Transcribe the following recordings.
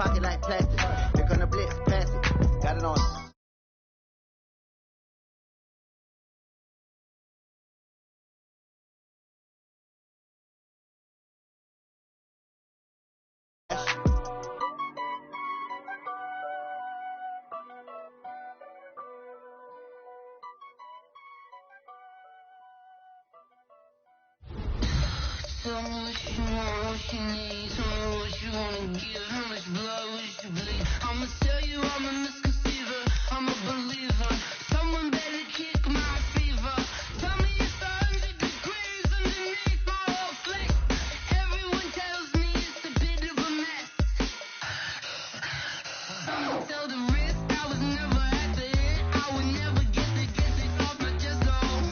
pocket like plastic. Here come the blitz, pass it. Got it on. Tell me what you want, what you need. Tell me what you wanna give. How much blood would you bleed? I'ma tell you I'm a misconceiver. I'm a believer. Someone better kick my fever. Tell me it's 100 degrees underneath my whole flesh. Everyone tells me it's a bit of a mess. Someone tell the risk I was never at the hit. I would never get it off my chest. Oh,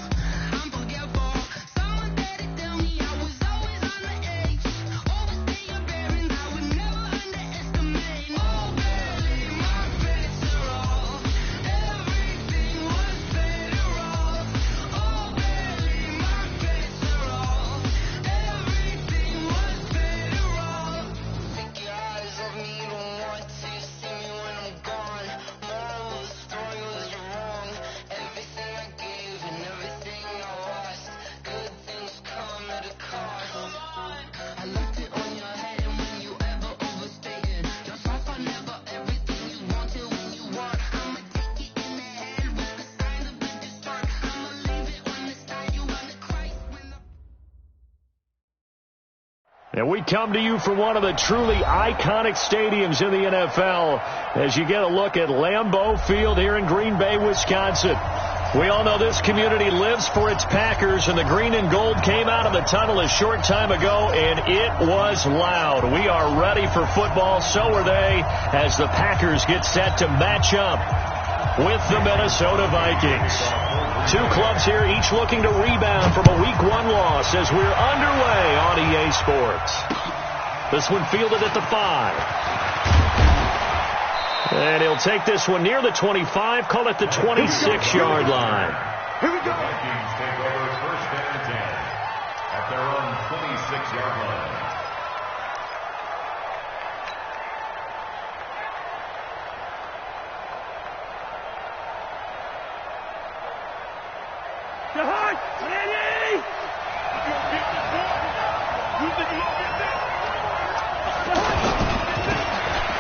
I'm forgetful. Someone better tell me I was always on the edge. Overstay your bearings, I would never underestimate. Oh, barely my bets are off. Everything was better off. Oh, barely my bets are off. Everything was better off. Think your eyes of me don't want to see me when I'm gone. Moral of the story was you're wrong. Everything I gave and everything I lost. Good things come at a cost. I left it on your head, and when you ever overstated yourself, I never everything you wanted when you want. I'ma take it in the head with the signs of the distort. I'ma leave it on the side. You on the Christ when the And we come to you from one of the truly iconic stadiums in the NFL as you get a look at Lambeau Field here in Green Bay, Wisconsin. We all know this community lives for its Packers, and the green and gold came out of the tunnel a short time ago, and it was loud. We are ready for football. So are they as the Packers get set to match up with the Minnesota Vikings. Two clubs here, each looking to rebound from a Week 1 loss as we're underway on EA Sports. This one fielded at the 5. And he'll take this one near the 25, call it the 26-yard line. Here we go. Vikings take over first and 10 at their own 26-yard line.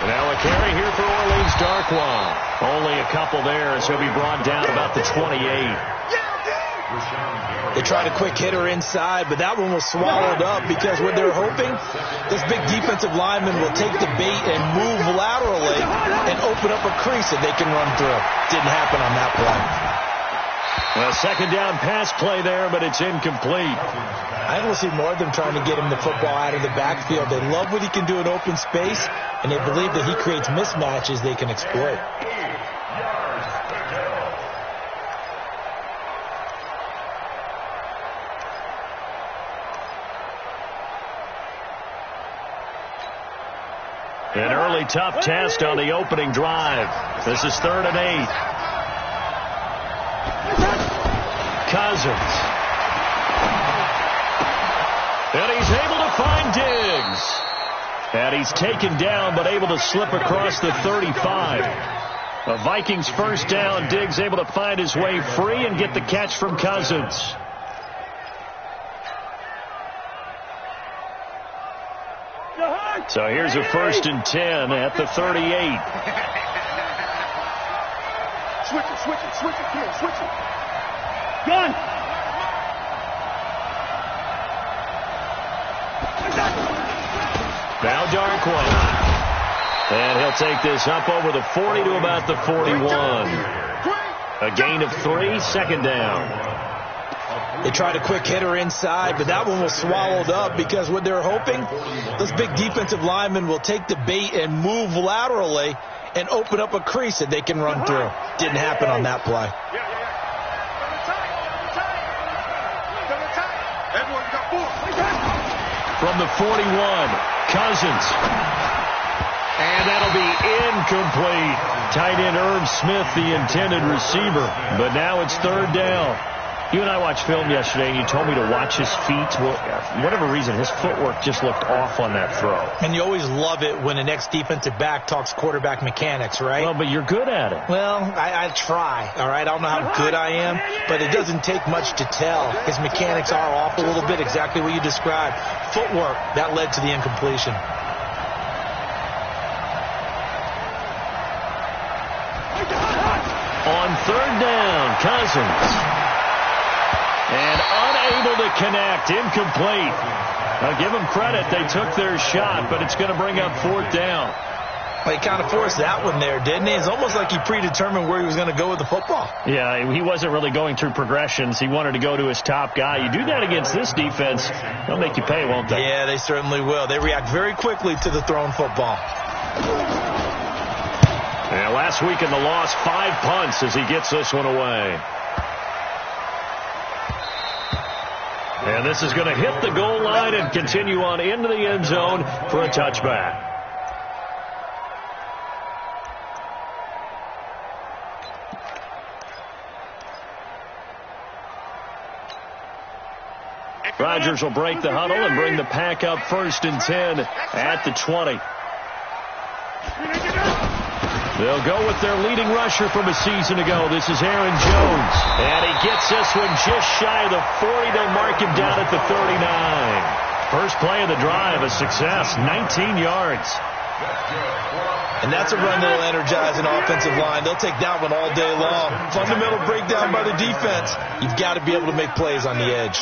Now a carry here for Orleans Darkwa. Only a couple there as he'll be brought down about the 28. They tried a quick hitter inside, but that one was swallowed up because what they're hoping, this big defensive lineman will take the bait and move laterally and open up a crease that they can run through. Didn't happen on that play. Well, second down pass play there, but it's incomplete. I don't see more of them trying to get him the football out of the backfield. They love what he can do in open space, and they believe that he creates mismatches they can exploit. An early tough test on the opening drive. This is 3rd and 8. Cousins. And he's able to find Diggs. And he's taken down but able to slip across the 35. A Vikings first down. Diggs able to find his way free and get the catch from Cousins. So here's a 1st and 10 at the 38. Switch it, kid, switch it. Gun! Now Darkwa. And he'll take this up over the 40 to about the 41. A gain of 3, second down. They tried a quick hitter inside, but that one was swallowed up because what they're hoping, this big defensive lineman will take the bait and move laterally and open up a crease that they can run through. Didn't happen on that play. From the 41, Cousins. And that'll be incomplete. Tight end Irv Smith, the intended receiver. But now it's 3rd down. You and I watched film yesterday, and you told me to watch his feet. Well, for whatever reason, his footwork just looked off on that throw. And you always love it when an ex-defensive back talks quarterback mechanics, right? Well, but you're good at it. Well, I try, all right? I don't know how good I am, but it doesn't take much to tell. His mechanics are off a little bit, exactly what you described. Footwork, that led to the incompletion. On third down, Cousins. And unable to connect, incomplete. Now give them credit, they took their shot, but it's going to bring up fourth down. Well, he kind of forced that one there, didn't he? It's almost like he predetermined where he was going to go with the football. Yeah, he wasn't really going through progressions. He wanted to go to his top guy. You do that against this defense, they'll make you pay, won't they? Yeah, they certainly will. They react very quickly to the thrown football. Yeah, last week in the loss, 5 punts as he gets this one away. And this is going to hit the goal line and continue on into the end zone for a touchback. Rodgers will break the huddle and bring the pack up 1st and 10 at the 20. They'll go with their leading rusher from a season ago. This is Aaron Jones. And he gets this one just shy of the 40. They'll mark him down at the 39. First play of the drive, a success, 19 yards. And that's a run that will energize an offensive line. They'll take that one all day long. Fundamental breakdown by the defense. You've got to be able to make plays on the edge.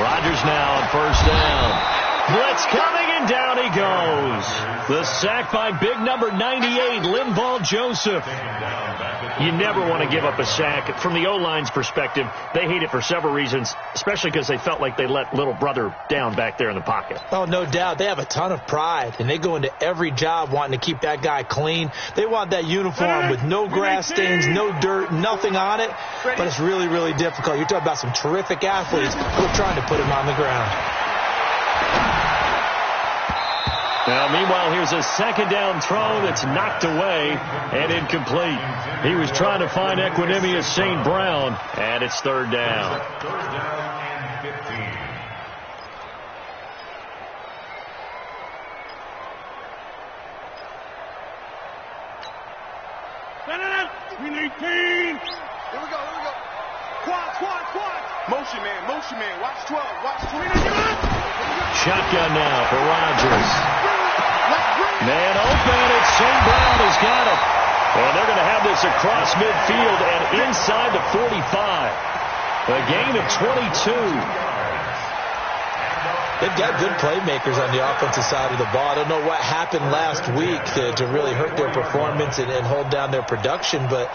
Rodgers now on first down. Blitz coming, and down he goes. The sack by big number 98, Linval Joseph. You never want to give up a sack. From the O-line's perspective, they hate it for several reasons, especially because they felt like they let little brother down back there in the pocket. Oh, no doubt. They have a ton of pride, and they go into every job wanting to keep that guy clean. They want that uniform with no grass stains, no dirt, nothing on it, but it's really, really difficult. You're talking about some terrific athletes who are trying to put him on the ground. Now, meanwhile, here's a second down throw that's knocked away and incomplete. He was trying to find Equanimous St. Brown, and it's third down. Third down and 15. Here we go. Quad. Motion man. Watch 12. Shotgun now for Rodgers. Man open, it's St. Brown has got it. And they're going to have this across midfield and inside the 45. A gain of 22. They've got good playmakers on the offensive side of the ball. I don't know what happened last week to really hurt their performance and hold down their production, but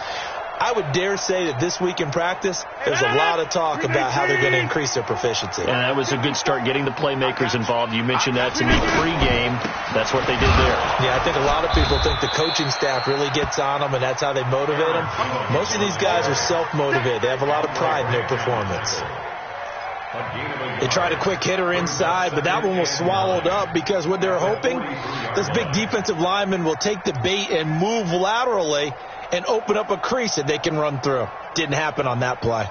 I would dare say that this week in practice, there's a lot of talk about how they're going to increase their proficiency. And that was a good start, getting the playmakers involved. You mentioned that to me pregame. That's what they did there. Yeah, I think a lot of people think the coaching staff really gets on them, and that's how they motivate them. Most of these guys are self-motivated. They have a lot of pride in their performance. They tried a quick hitter inside, but that one was swallowed up because what they're hoping, this big defensive lineman will take the bait and move laterally and open up a crease that they can run through. Didn't happen on that play.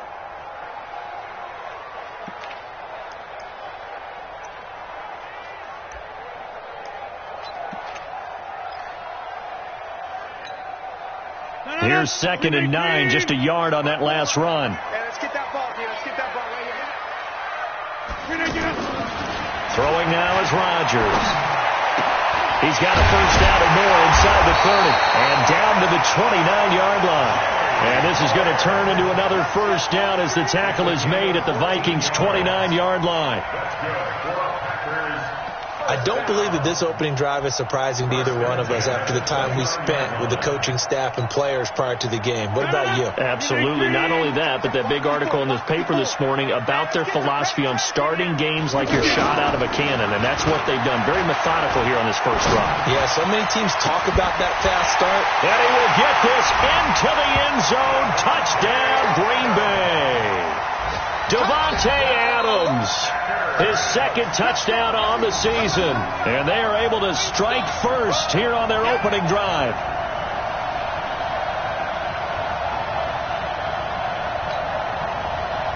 Here's 2nd and 9, just a yard on that last run. Let's get that ball right here. Throwing now is Rodgers. He's got a first down or more inside the 30 and down to the 29-yard line. And this is going to turn into another first down as the tackle is made at the Vikings' 29-yard line. I don't believe that this opening drive is surprising to either one of us after the time we spent with the coaching staff and players prior to the game. What about you? Absolutely. Not only that, but that big article in the paper this morning about their philosophy on starting games like you're shot out of a cannon, and that's what they've done. Very methodical here on this first drive. Yeah, so many teams talk about that fast start. And he will get this into the end zone. Touchdown, Green Bay. Devontae Adams, his second touchdown on the season. And they are able to strike first here on their opening drive.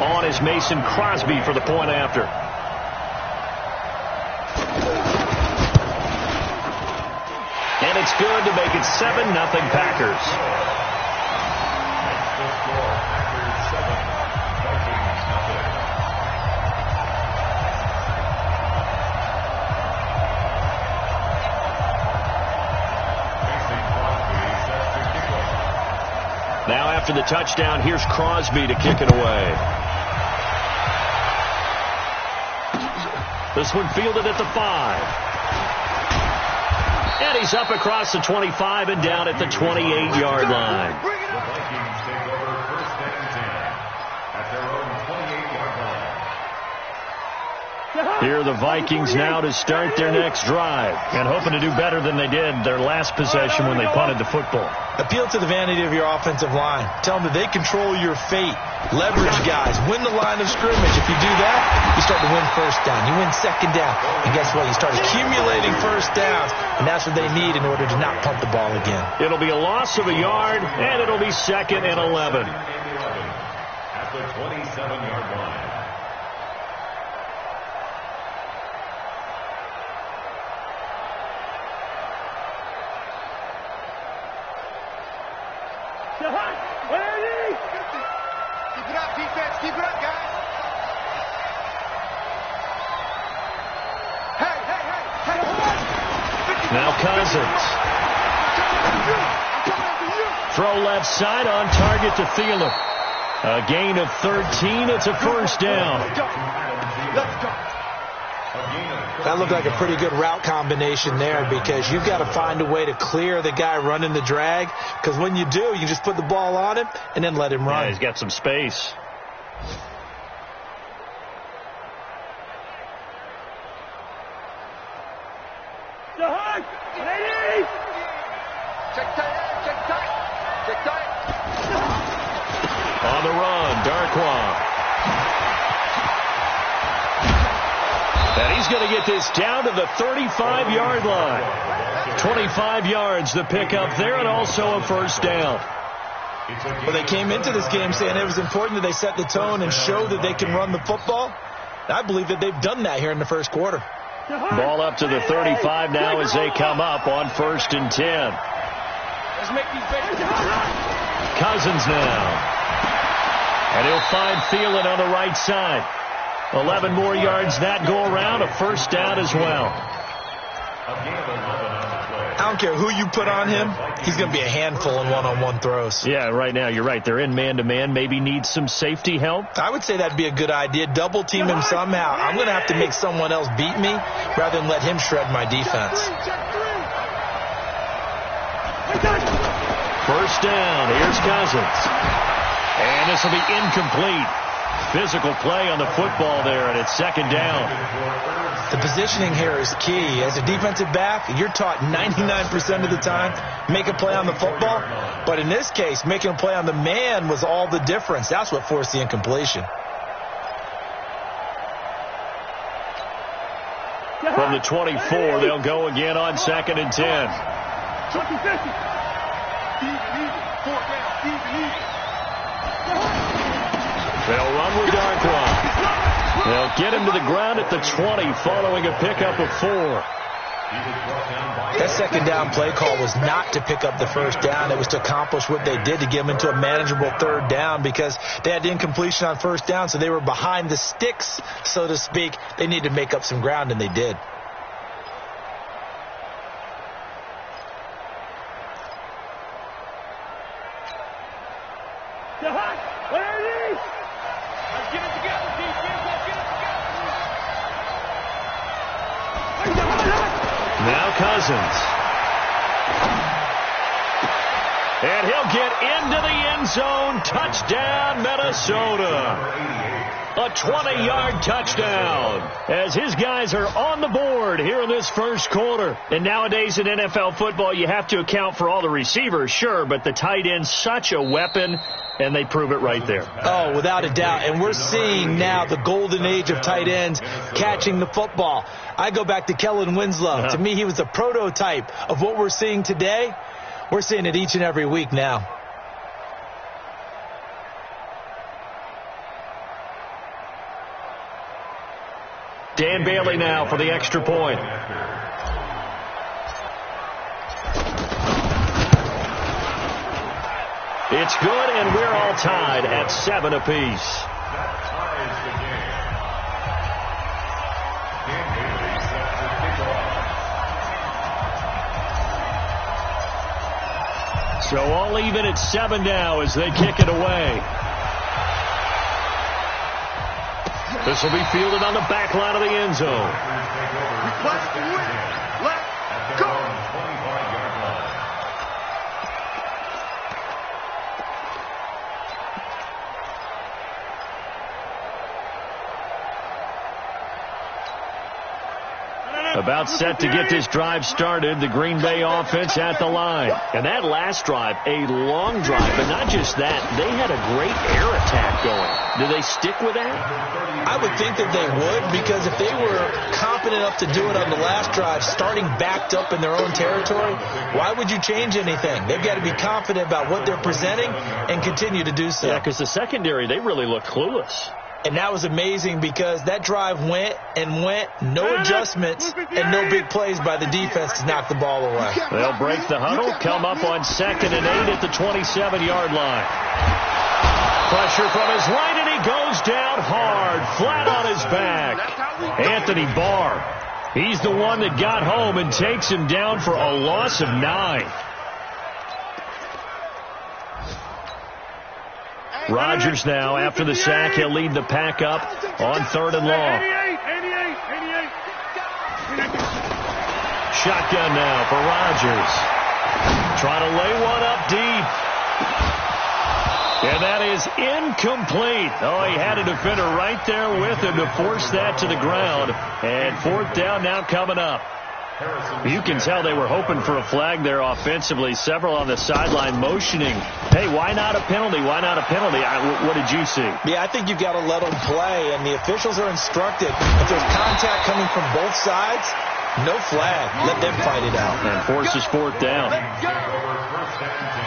On is Mason Crosby for the point after. And it's good to make it 7-0 Packers. Now after the touchdown, here's Crosby to kick it away. This one fielded at the 5. And he's up across the 25 and down at the 28-yard line. The Vikings take over first and 10 at their own 28-yard line. Here are the Vikings now to start their next drive and hoping to do better than they did their last possession when they punted the football. Appeal to the vanity of your offensive line. Tell them that they control your fate. Leverage guys. Win the line of scrimmage. If you do that, you start to win first down. You win second down. And guess what? You start accumulating first downs. And that's what they need in order to not punt the ball again. It'll be a loss of a yard, and it'll be 2nd and 11. At the 27-yard line. Keep it up, defense. Keep it up, guys. Hey. Now Cousins. Throw left side on target to Thielen. A gain of 13. It's a first down. Let's go. That looked like a pretty good route combination there because you've got to find a way to clear the guy running the drag, because when you do, you just put the ball on him and then let him run. Yeah, he's got some space. Check tight. On the run, Darkwa. And he's going to get this down to the 35-yard line. 25 yards the pickup there, and also a first down. Well, they came into this game saying it was important that they set the tone and show that they can run the football. I believe that they've done that here in the first quarter. Ball up to the 35 now as they come up on 1st and 10. Cousins now. And he'll find Thielen on the right side. 11 more yards that go around, a first down as well. I don't care who you put on him, he's going to be a handful in one-on-one throws. Yeah, right now you're right. They're in man-to-man. Maybe need some safety help. I would say that'd be a good idea. Double team him somehow. I'm going to have to make someone else beat me rather than let him shred my defense. First down. Here's Cousins. And this will be incomplete. Physical play on the football there, and it's 2nd down. The positioning here is key. As a defensive back, you're taught 99% of the time, make a play on the football. But in this case, making a play on the man was all the difference. That's what forced the incompletion. From the 24, they'll go again on 2nd and 10. They'll run with Darkwa. They'll get him to the ground at the 20 following a pickup of 4. That 2nd down play call was not to pick up the first down. It was to accomplish what they did, to get them into a manageable 3rd down, because they had the incompletion on 1st down, so they were behind the sticks, so to speak. They needed to make up some ground, and they did. Now Cousins. And he'll get into the end zone. Touchdown, Minnesota. A 20-yard touchdown as his guys are on the board here in this first quarter. And nowadays in NFL football, you have to account for all the receivers, sure, but the tight end's such a weapon, and they prove it right there. Oh, without a doubt. And we're seeing now the golden age of tight ends catching the football. I go back to Kellen Winslow. To me, he was a prototype of what we're seeing today. We're seeing it each and every week now. Dan Bailey now for the extra point. It's good, and we're all tied at 7 apiece. So all even at 7 now as they kick it away. This will be fielded on the back line of the end zone. Request to win. Let's go. About set to get this drive started, the Green Bay offense at the line. And that last drive, a long drive, but not just that. They had a great air attack going. Do they stick with that? I would think that they would, because if they were confident enough to do it on the last drive, starting backed up in their own territory, why would you change anything? They've got to be confident about what they're presenting and continue to do so. Yeah, because the secondary, they really look clueless. And that was amazing because that drive went and went, no adjustments and no big plays by the defense to knock the ball away. They'll break the huddle, come up on 2nd and 8 at the 27-yard line. Pressure from his right, and he goes down hard, flat on his back. Anthony Barr, he's the one that got home and takes him down for a loss of 9. Rodgers now, after the sack, he'll lead the pack up on 3rd and long. Shotgun now for Rodgers. Trying to lay one up deep. And that is incomplete. Oh, he had a defender right there with him to force that to the ground. And 4th down now coming up. You can tell they were hoping for a flag there offensively. Several on the sideline motioning, hey, why not a penalty? Why not a penalty? What did you see? Yeah, I think you've got to let them play, and the officials are instructed. If there's contact coming from both sides, no flag. Let them fight it out. And forces 4th down. First and 10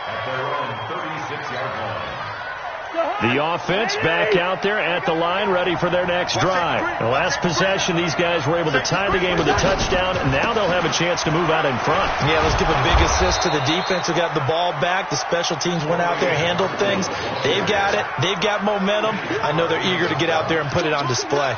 at their own 36-yard line. The offense back out there at the line, ready for their next drive. The last possession, these guys were able to tie the game with a touchdown, and now they'll have a chance to move out in front. Yeah, let's give a big assist to the defense who got the ball back. The special teams went out there, handled things. They've got it. They've got momentum. I know they're eager to get out there and put it on display.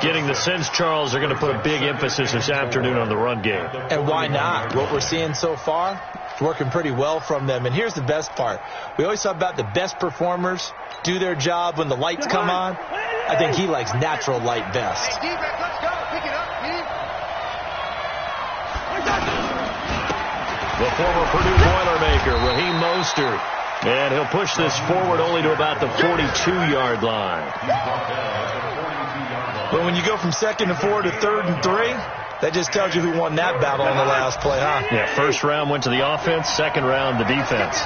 Getting the sense, Charles, they're going to put a big emphasis this afternoon on the run game. And why not? What we're seeing so far, it's working pretty well from them. And here's the best part. We always talk about the best performers do their job when the lights come on. I think he likes natural light best. The former Purdue Boilermaker, Raheem Mostert. And he'll push this forward only to about the 42-yard line. But when you go from 2nd and 4 to 3rd and 3, that just tells you who won that battle on the last play, huh? Yeah, first round went to the offense, second round the defense.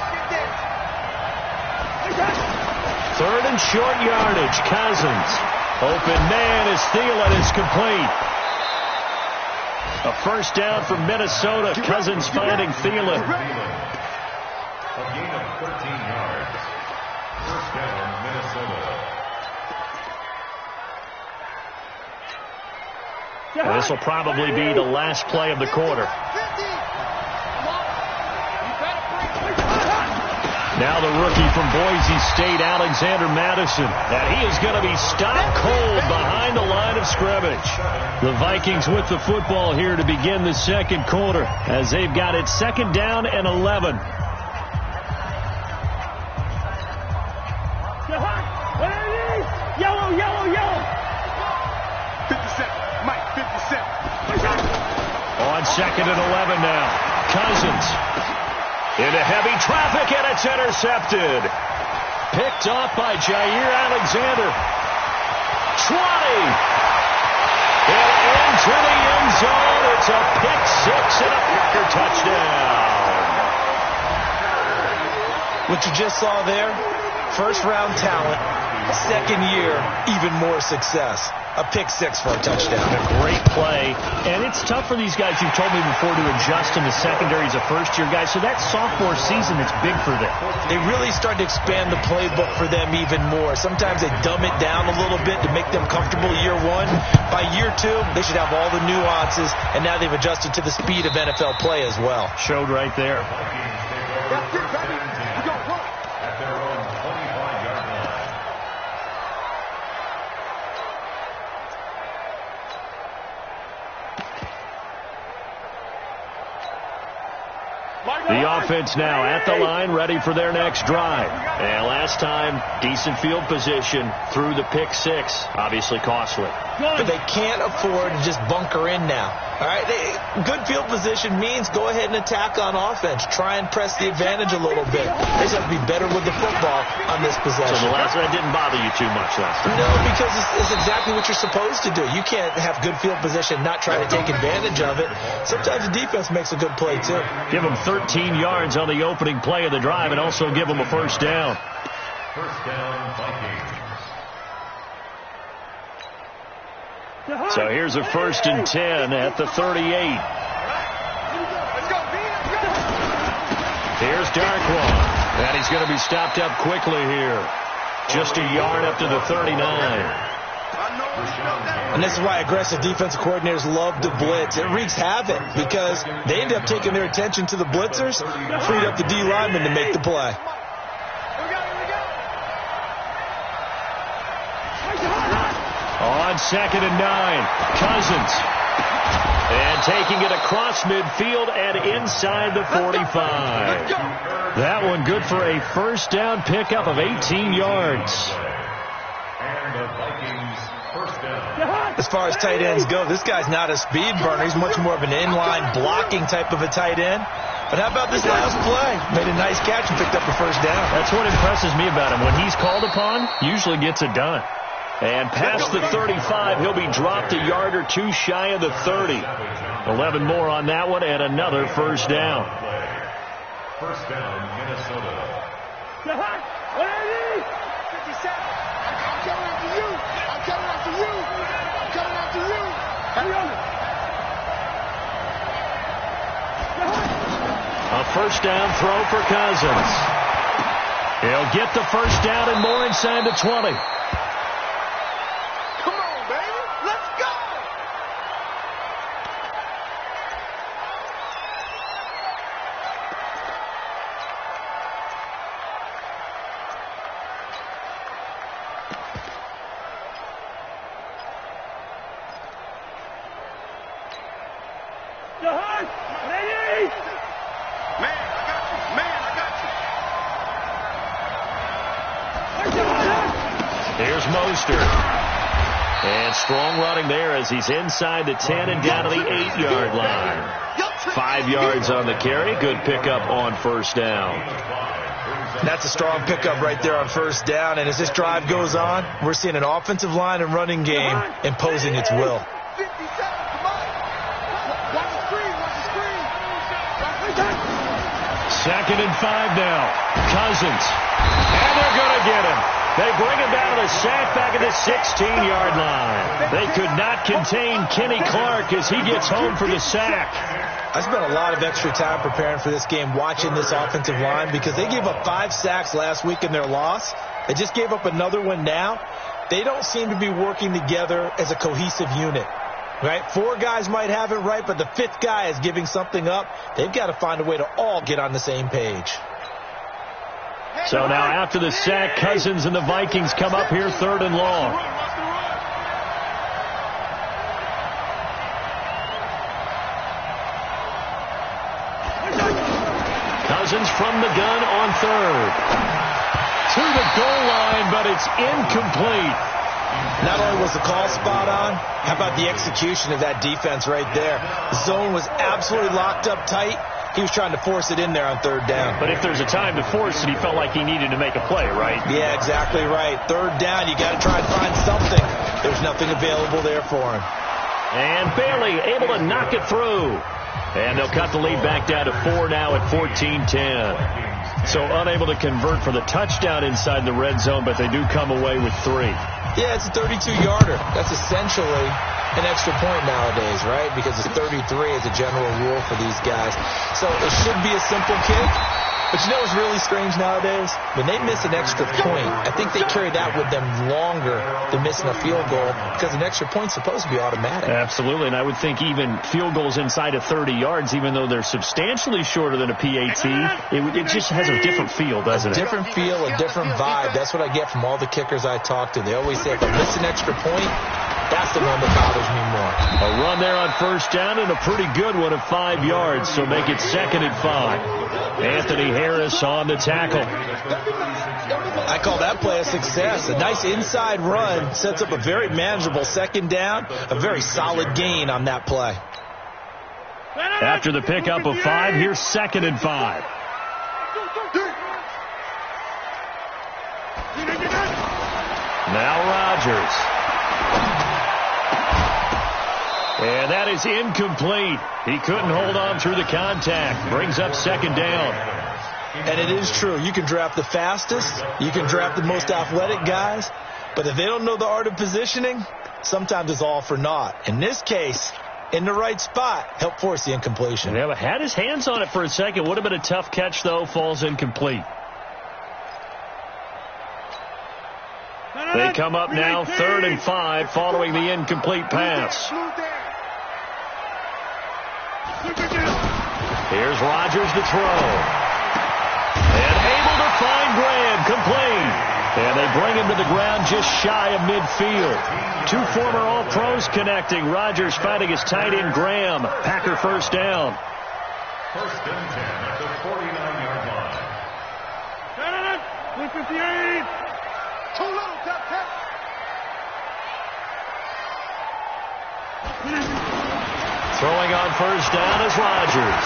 3rd and short yardage, Cousins. Open man is Thielen, is complete. A first down from Minnesota. Cousins finding Thielen. A gain of 13 yards. First down, Minnesota. And this will probably be the last play of the quarter. Now the rookie from Boise State, Alexander Madison. And he is going to be stopped cold behind the line of scrimmage. The Vikings with the football here to begin the second quarter as they've got it 2nd down and 11. Yellow, yellow, yellow. 57, Mike, 57. On 2nd and 11 now. Cousins into heavy traffic, and it's intercepted. Picked off by Jair Alexander. 20. And into the end zone. It's a pick 6 and a Packer touchdown. What you just saw there, first-round talent, second year, even more success. a pick six for a touchdown. A great play. And it's tough for these guys, you've told me before, to adjust in the secondary as a first-year guy. So that sophomore season, it's big for them. They really start to expand the playbook for them even more. Sometimes they dumb it down a little bit to make them comfortable year one. By year two, they should have all the nuances, and now they've adjusted to the speed of NFL play as well. Showed right there. That's it, baby. We got one. At their own 25-yard line. The offense now at the line, ready for their next drive. And last time, decent field position through the pick six. Obviously costly. But they can't afford to just bunker in now. All right, good field position means go ahead and attack on offense. Try and press the advantage a little bit. They just have to be better with the football on this possession. So the last that didn't bother you too much last time. No, because it's exactly what you're supposed to do. You can't have good field position, not try to take advantage of it. Sometimes the defense makes a good play, too. Give them 13 yards on the opening play of the drive and also give them a first down. First down, Vikings. So here's a 1st and 10 at the 38. Here's Darkwan. And he's going to be stopped up quickly here. Just a yard up to the 39. And this is why aggressive defensive coordinators love to blitz. It wreaks havoc because they end up taking their attention to the blitzers, freed up the D lineman to make the play. On 2nd and 9, Cousins. And taking it across midfield and inside the 45. That one good for a first down pickup of 18 yards. And the Vikings first down. As far as tight ends go, this guy's not a speed burner. He's much more of an inline blocking type of a tight end. But how about this last play? Made a nice catch and picked up a first down. That's what impresses me about him. When he's called upon, usually gets it done. And past the 35, he'll be dropped a yard or two shy of the 30. 11 more on that one and another first down. First down, Minnesota. I'm coming after you. I'm coming after you. I'm coming after you. Hurry on. A first down throw for Cousins. He'll get the first down and more inside the 20. Come on, baby. Let's go. Man, I got you. Man, I got you. Here's Mostert. And strong running there as he's inside the 10 and down to the 8-yard line. 5 yards on the carry. Good pickup on first down. That's a strong pickup right there on first down. And as this drive goes on, we're seeing an offensive line and running game imposing its will. 57, come on. Watch the screen, watch the screen. Watch the screen. 2nd and 5 now. Cousins. And they're going to get him. They bring him down to the sack back at the 16-yard line. They could not contain Kenny Clark as he gets home for the sack. I spent a lot of extra time preparing for this game watching this offensive line because they gave up 5 sacks last week in their loss. They just gave up another one now. They don't seem to be working together as a cohesive unit. Right? 4 guys might have it right, but the 5th guy is giving something up. They've got to find a way to all get on the same page. So now after the sack, Cousins and the Vikings come up here 3rd and long. Cousins from the gun on 3rd. To the goal line, but it's incomplete. Not only was the call spot on, how about the execution of that defense right there? The zone was absolutely locked up tight. He was trying to force it in there on 3rd down. But if there's a time to force it, he felt like he needed to make a play, right? Yeah, exactly right. 3rd down, you got to try and find something. There's nothing available there for him. And Bailey able to knock it through. And they'll cut the lead back down to 4 now at 14-10. So unable to convert for the touchdown inside the red zone, but they do come away with 3. Yeah, it's a 32-yarder. That's essentially an extra point nowadays, right? Because it's 33 as a general rule for these guys. So it should be a simple kick. But you know what's really strange nowadays? When they miss an extra point, I think they carry that with them longer than missing a field goal because an extra point's supposed to be automatic. Absolutely, and I would think even field goals inside of 30 yards, even though they're substantially shorter than a PAT, it just has a different feel, doesn't it? A different feel, a different vibe. That's what I get from all the kickers I talk to. They always say, if I miss an extra point, that's the one that bothers me more. A run there on first down and a pretty good one of 5 yards, so make it 2nd and 5. Anthony Harris on the tackle. I call that play a success. A nice inside run sets up a very manageable 2nd down, a very solid gain on that play. After the pickup of 5, here's 2nd and 5. Now Rodgers. And that is incomplete. He couldn't hold on through the contact. Brings up 2nd down. And it is true. You can draft the fastest. You can draft the most athletic guys. But if they don't know the art of positioning, sometimes it's all for naught. In this case, in the right spot, helped force the incompletion. Yeah, had his hands on it for a second. Would have been a tough catch, though. Falls incomplete. They come up now 3rd and 5 following the incomplete pass. Here's Rodgers to throw. And able to find Graham, complete. And they bring him to the ground just shy of midfield. 2 former All-Pros connecting. Rodgers fighting his tight end Graham. Packer first down. 1st and 10 at the 49-yard line. 158. Too low, tap, tap. Throwing on first down is Rodgers.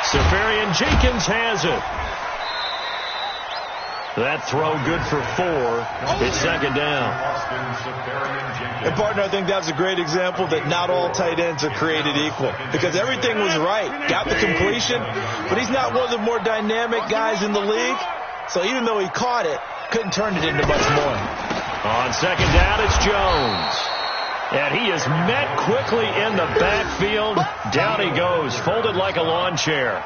Safarian Jenkins has it. That throw good for 4. It's 2nd down. And, partner, I think that's a great example that not all tight ends are created equal. Because everything was right. Got the completion, but he's not one of the more dynamic guys in the league. So even though he caught it, couldn't turn it into much more. On 2nd down, it's Jones. And he is met quickly in the backfield. Down he goes, folded like a lawn chair.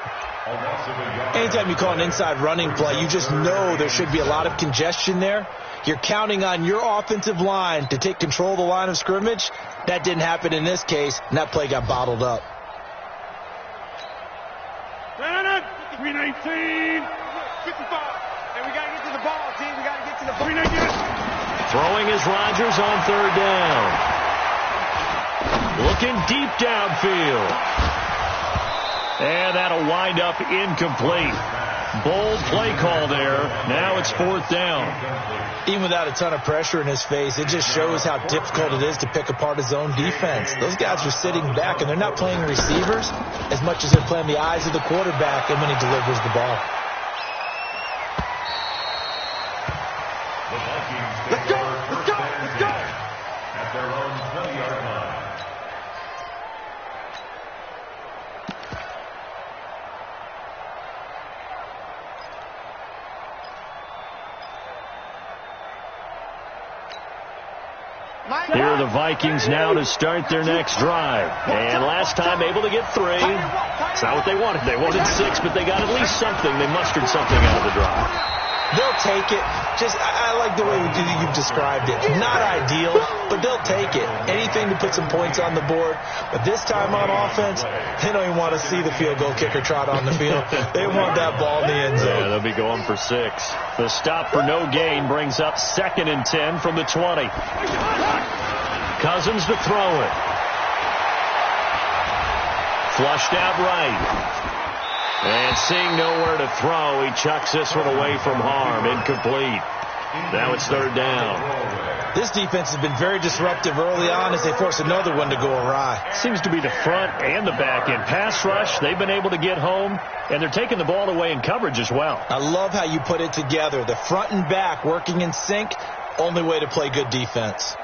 Anytime you call an inside running play, you just know there should be a lot of congestion there. You're counting on your offensive line to take control of the line of scrimmage. That didn't happen in this case, and that play got bottled up. 319. 55. And we got to get to the ball, team. We got to get to the ball. Throwing is Rodgers on 3rd down. Looking deep downfield. And that'll wind up incomplete. Bold play call there. Now it's 4th down. Even without a ton of pressure in his face, it just shows how difficult it is to pick apart his own defense. Those guys are sitting back, and they're not playing receivers as much as they're playing the eyes of the quarterback and when he delivers the ball. Let's go, let's go, let's go. At their own 20-yard line. Here are the Vikings now to start their next drive. And last time able to get 3. It's not what they wanted. They wanted 6, but they got at least something. They mustered something out of the drive. They'll take it. I like the way you've described it. Not ideal, but they'll take it. Anything to put some points on the board. But this time on offense, they don't even want to see the field goal kicker trot on the field. They want that ball in the end zone. Yeah, they'll be going for 6. The stop for no gain brings up 2nd and 10 from the 20. Cousins to throw it. Flushed out right. And seeing nowhere to throw, he chucks this one away from harm. Incomplete. Now it's 3rd down. This defense has been very disruptive early on as they force another one to go awry. Seems to be the front and the back end. Pass rush, they've been able to get home, and they're taking the ball away in coverage as well. I love how you put it together. The front and back working in sync, only way to play good defense.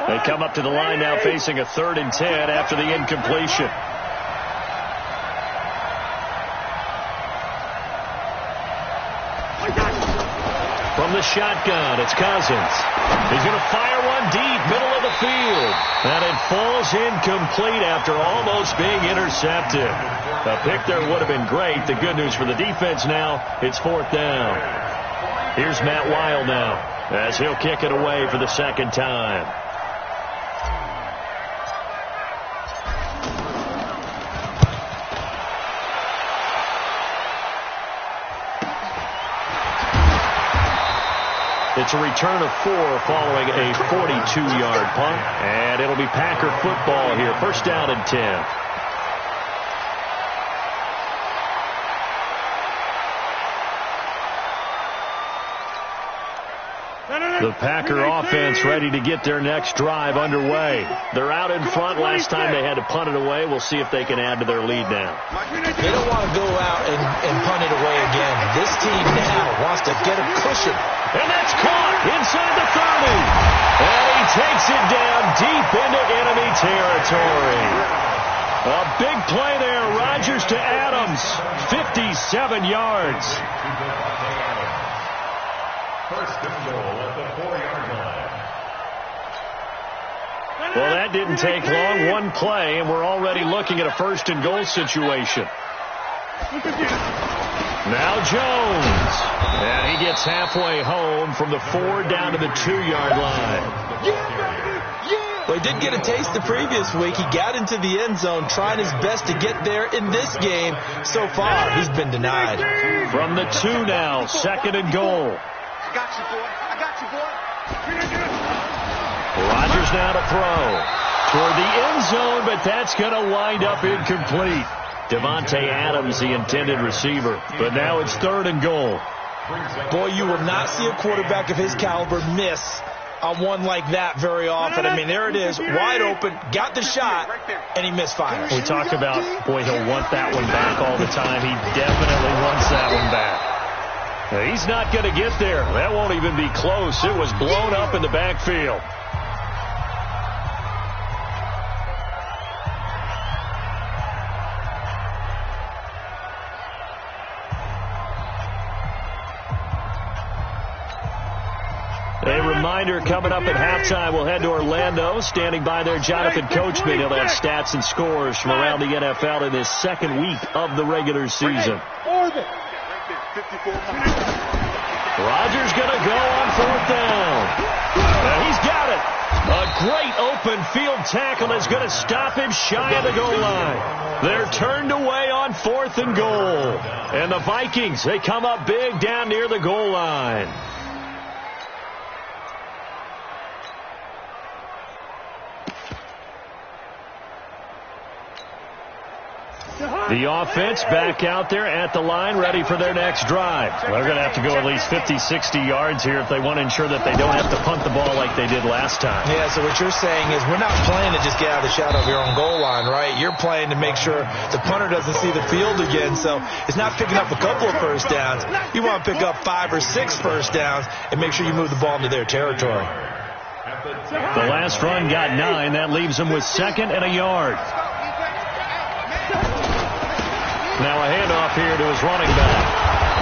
They come up to the line now facing a 3rd and 10 after the incompletion. shotgun. It's Cousins. He's going to fire one deep, middle of the field. And it falls incomplete after almost being intercepted. A pick there would have been great. The good news for the defense now, it's 4th down. Here's Matt Weil now as he'll kick it away for the second time. It's a return of 4 following a 42-yard punt. And it'll be Packer football here. First down and 10. The Packer offense ready to get their next drive underway. They're out in front. Last time they had to punt it away. We'll see if they can add to their lead now. They don't want to go out and punt it away again. This team now wants to get a cushion. And that's caught inside the 30. And he takes it down deep into enemy territory. A big play there. Rodgers to Adams. 57 yards. First and goal at the 4-yard line. Well, that didn't take long. One play, and we're already looking at a first and goal situation. Now Jones. And he gets halfway home from the 4 down to the 2-yard line. Well, he did get a taste the previous week. He got into the end zone trying his best to get there in this game. So far, he's been denied. From the 2 now, second and goal. I got you, boy. I got you, boy. Rodgers now to throw toward the end zone, but that's going to wind up incomplete. Devontae Adams, the intended receiver, but now it's third and goal. Boy, you will not see a quarterback of his caliber miss on one like that very often. I mean, there it is, wide open, got the shot, and he misfires. We talked about, boy, he'll want that one back all the time. He definitely wants that one back. He's not going to get there. That won't even be close. It was blown up in the backfield. A reminder, coming up at halftime, we'll head to Orlando. Standing by there, Jonathan Coachman. He'll have stats and scores from around the NFL in this second week of the regular season. Rodgers going to go on 4th down. He's got it. A great open field tackle is going to stop him shy of the goal line. They're turned away on 4th and goal. And the Vikings, they come up big down near the goal line. The offense back out there at the line, ready for their next drive. They're going to have to go at least 50, 60 yards here if they want to ensure that they don't have to punt the ball like they did last time. Yeah, so what you're saying is we're not playing to just get out of the shadow of your own goal line, right? You're playing to make sure the punter doesn't see the field again. So it's not picking up a couple of first downs. You want to pick up 5 or 6 first downs and make sure you move the ball into their territory. The last run got 9. That leaves them with 2nd and a yard. Now a handoff here to his running back.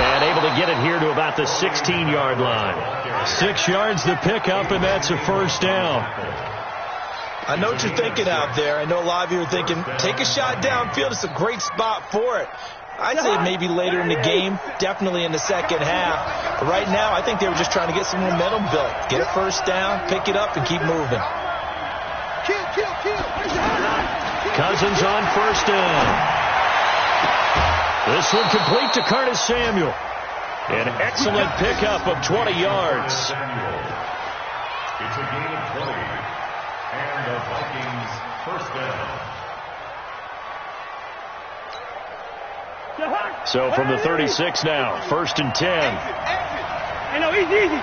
And able to get it here to about the 16-yard line. 6 yards to pick up, and that's a first down. I know what you're thinking out there. I know a lot of you are thinking, take a shot downfield. It's a great spot for it. I'd say maybe later in the game, definitely in the second half. But right now, I think they were just trying to get some momentum built. Get a first down, pick it up, and keep moving. Cousins on first down. This one complete to Curtis Samuel. An excellent pickup of 20 yards. It's a gain of 20. And the Vikings first down. So from the 36 now, 1st and 10. Hey, no, easy.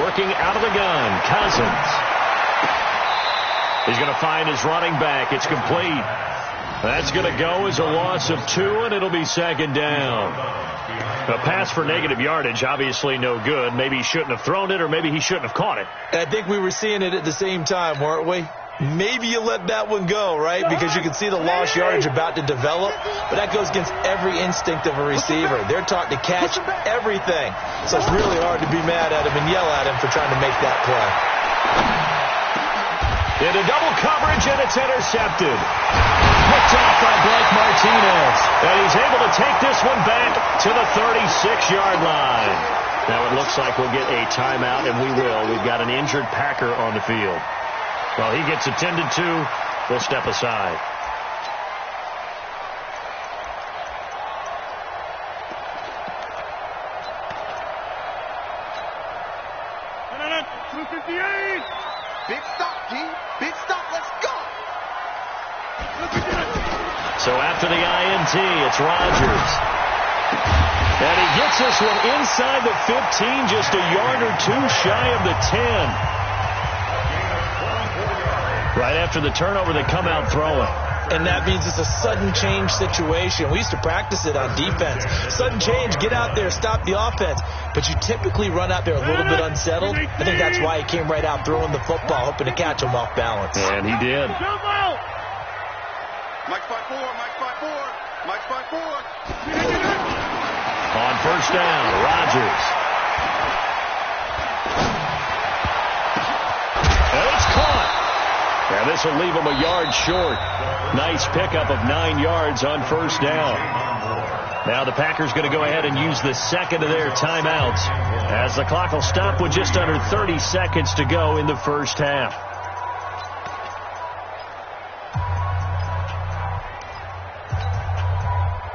Working out of the gun, Cousins. He's going to find his running back. It's complete. That's going to go as a loss of 2, and it'll be 2nd down. A pass for negative yardage, obviously no good. Maybe he shouldn't have thrown it, or maybe he shouldn't have caught it. I think we were seeing it at the same time, weren't we? maybe you let that one go, right? Because you can see the lost yardage about to develop, but that goes against every instinct of a receiver. They're taught to catch everything. So it's really hard to be mad at him and yell at him for trying to make that play. Into double coverage, and it's intercepted. Picked off by Blake Martinez. And he's able to take this one back to the 36-yard line. Now it looks like we'll get a timeout, and we will. We've got an injured Packer on the field. While he gets attended to, we'll step aside. Big stop, G. Big stop. Let's go. So after the INT, it's Rodgers. And he gets this one inside the 15, just a yard or two shy of the 10. Right after the turnover, they come out throwing. And that means it's a sudden change situation. We used to practice it on defense. Sudden change, get out there, stop the offense. But you typically run out there a little bit unsettled. I think that's why he came right out throwing the football, hoping to catch him off balance. And he did. Mike 5-4, Mike 5-4, Mike 5-4. On first down, Rodgers. And it's caught. And this will leave him a yard short. Nice pickup of 9 yards on first down. Now the Packers going to go ahead and use the second of their timeouts as the clock will stop with just under 30 seconds to go in the first half.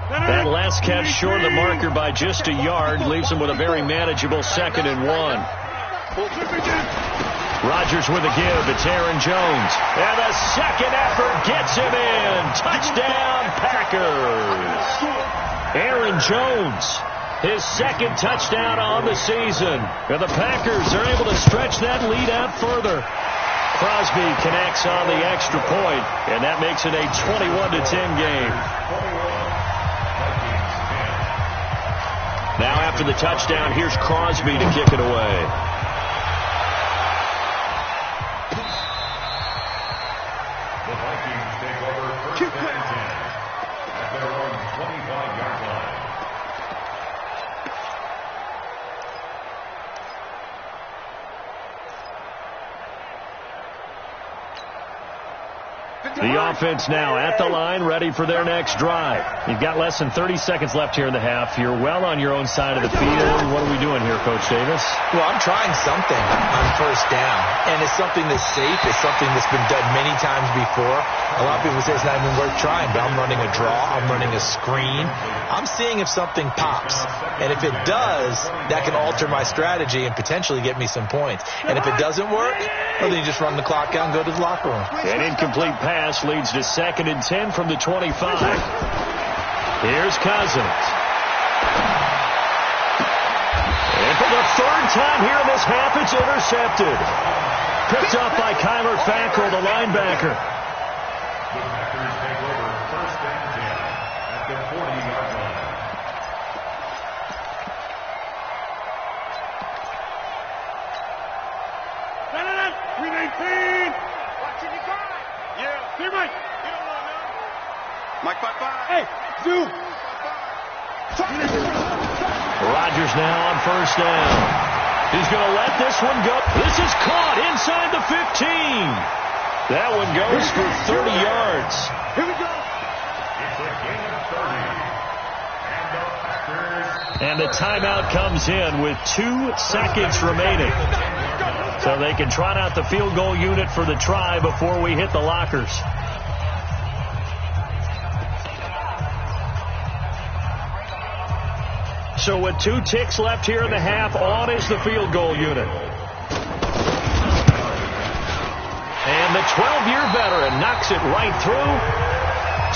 That last catch short of the marker by just a yard leaves him with a very manageable 2nd and 1. Rodgers with a give. It's Aaron Jones. And the second effort gets him in. Touchdown, Packers. Aaron Jones, his second touchdown on the season. And the Packers are able to stretch that lead out further. Crosby connects on the extra point, and that makes it a 21-10 game. Now after the touchdown, here's Crosby to kick it away. The offense now at the line, ready for their next drive. You've got less than 30 seconds left here in the half. You're well on your own side of the field. What are we doing here, Coach Davis? Well, I'm trying something on first down, and it's something that's safe. It's something that's been done many times before. A lot of people say it's not even worth trying, but I'm running a draw. I'm running a screen. I'm seeing if something pops, and if it does, that can alter my strategy and potentially get me some points. And if it doesn't work, well, then you just run the clock out and go to the locker room. An incomplete pass leads to 2nd and 10 from the 25. Here's Cousins. And for the third time here in this half, it's intercepted. Picked up by Kyler Fackrell, the linebacker. The Packers take over 1st and 10 at the 40-yard line. Mike 5-5. Hey, Zoo. Rodgers now on first down. He's going to let this one go. This is caught inside the 15. That one goes for 30 yards. Here we go. It's a gain of 30. And the timeout comes in with 2 seconds remaining. So they can trot out the field goal unit for the try before we hit the lockers. So with 2 ticks left here in the half, on is the field goal unit. And the 12-year veteran knocks it right through.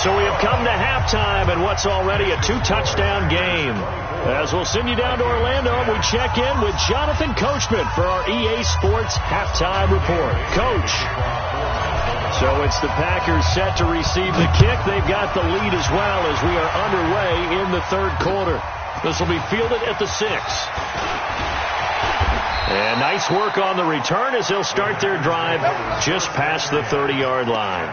So we have come to halftime in what's already a 2-touchdown game. As we'll send you down to Orlando, we check in with Jonathan Coachman for our EA Sports Halftime Report. Coach. So it's the Packers set to receive the kick. They've got the lead as well as we are underway in the third quarter. This will be fielded at the 6. And nice work on the return as they'll start their drive just past the 30-yard line.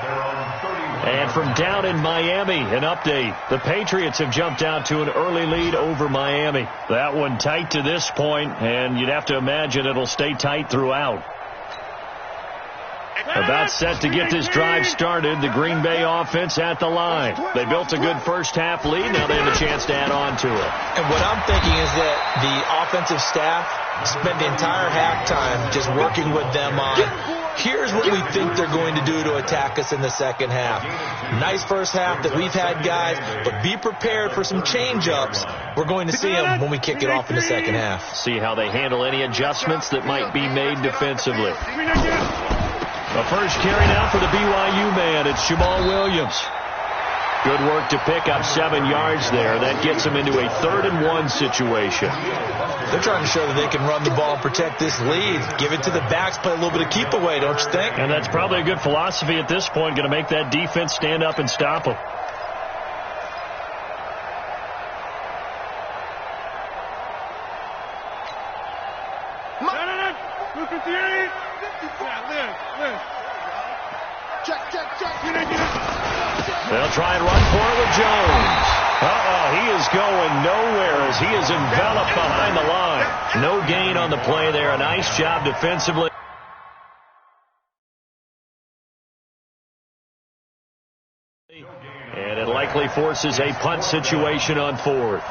And from down in Miami, an update. The Patriots have jumped out to an early lead over Miami. That one tight to this point, and you'd have to imagine it'll stay tight throughout. About set to get this drive started, the Green Bay offense at the line. They built a good first-half lead. Now they have a chance to add on to it. And what I'm thinking is that the offensive staff spent the entire halftime just working with them on, here's what we think they're going to do to attack us in the second half. Nice first half that we've had, guys, but be prepared for some change-ups. We're going to see them when we kick it off in the second half. See how they handle any adjustments that might be made defensively. The first carry now for the BYU man. It's Jamal Williams. Good work to pick up 7 yards there. That gets them into a 3rd-and-1 situation. They're trying to show that they can run the ball and protect this lead. Give it to the backs, play a little bit of keep away, don't you think? And that's probably a good philosophy at this point. Going to make that defense stand up and stop them. They'll try and run for it with Jones. He is going nowhere as he is enveloped behind the line. No gain on the play there. A nice job defensively. And it likely forces a punt situation on 4th.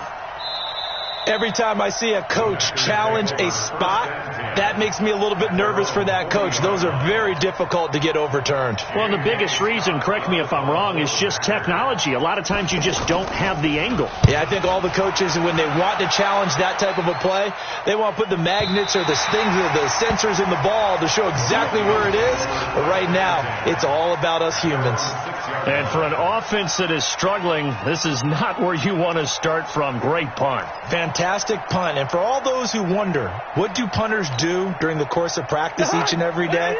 Every time I see a coach challenge a spot, that makes me a little bit nervous for that coach. Those are very difficult to get overturned. Well, the biggest reason, correct me if I'm wrong, is just technology. A lot of times you just don't have the angle. Yeah, I think all the coaches, when they want to challenge that type of a play, they want to put the magnets or the things or the sensors in the ball to show exactly where it is. But right now, it's all about us humans. And for an offense that is struggling, this is not where you want to start from. Great punt. Fantastic punt. And for all those who wonder, what do punters do during the course of practice each and every day?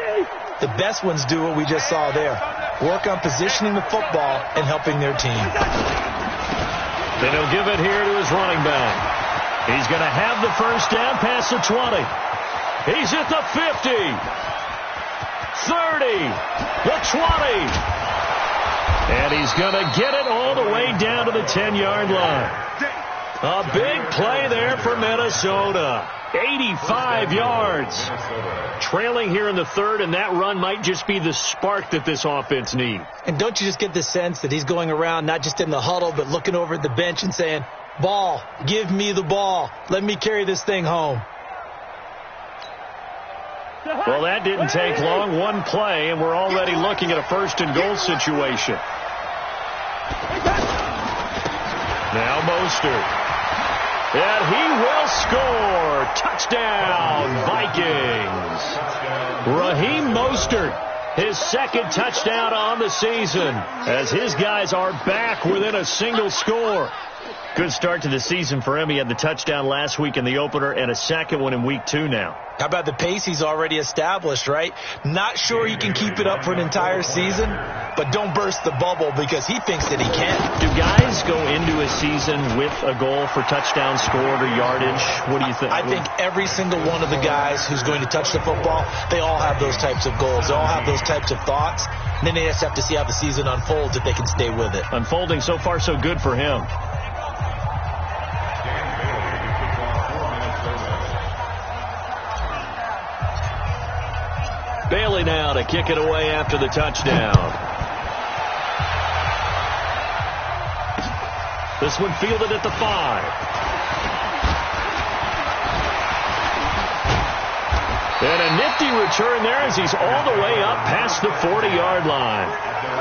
The best ones do what we just saw there. Work on positioning the football and helping their team. Then he'll give it here to his running back. He's going to have the first down past the 20. He's at the 50. 30. The 20. And he's going to get it all the way down to the 10-yard line. A big play there for Minnesota. 85 yards. Trailing here in the 3rd, and that run might just be the spark that this offense needs. And don't you just get the sense that he's going around not just in the huddle, but looking over at the bench and saying, ball, give me the ball. Let me carry this thing home. Well, that didn't take long. One play, and we're already looking at a 1st-and-goal situation. Now Mostert. And he will score. Touchdown, Vikings. Raheem Mostert, his 2nd touchdown on the season, as his guys are back within a single score. Good start to the season for him. He had the touchdown last week in the opener and a 2nd one in week 2 now. How about the pace he's already established, right? Not sure he can keep it up for an entire season, but don't burst the bubble because he thinks that he can. Do guys go into a season with a goal for touchdown scored or yardage? What do you think? I think every single one of the guys who's going to touch the football, they all have those types of goals. They all have those types of thoughts. And then they just have to see how the season unfolds if they can stay with it. Unfolding so far so good for him. Bailey now to kick it away after the touchdown. This one fielded at the 5. And a nifty return there as he's all the way up past the 40-yard line.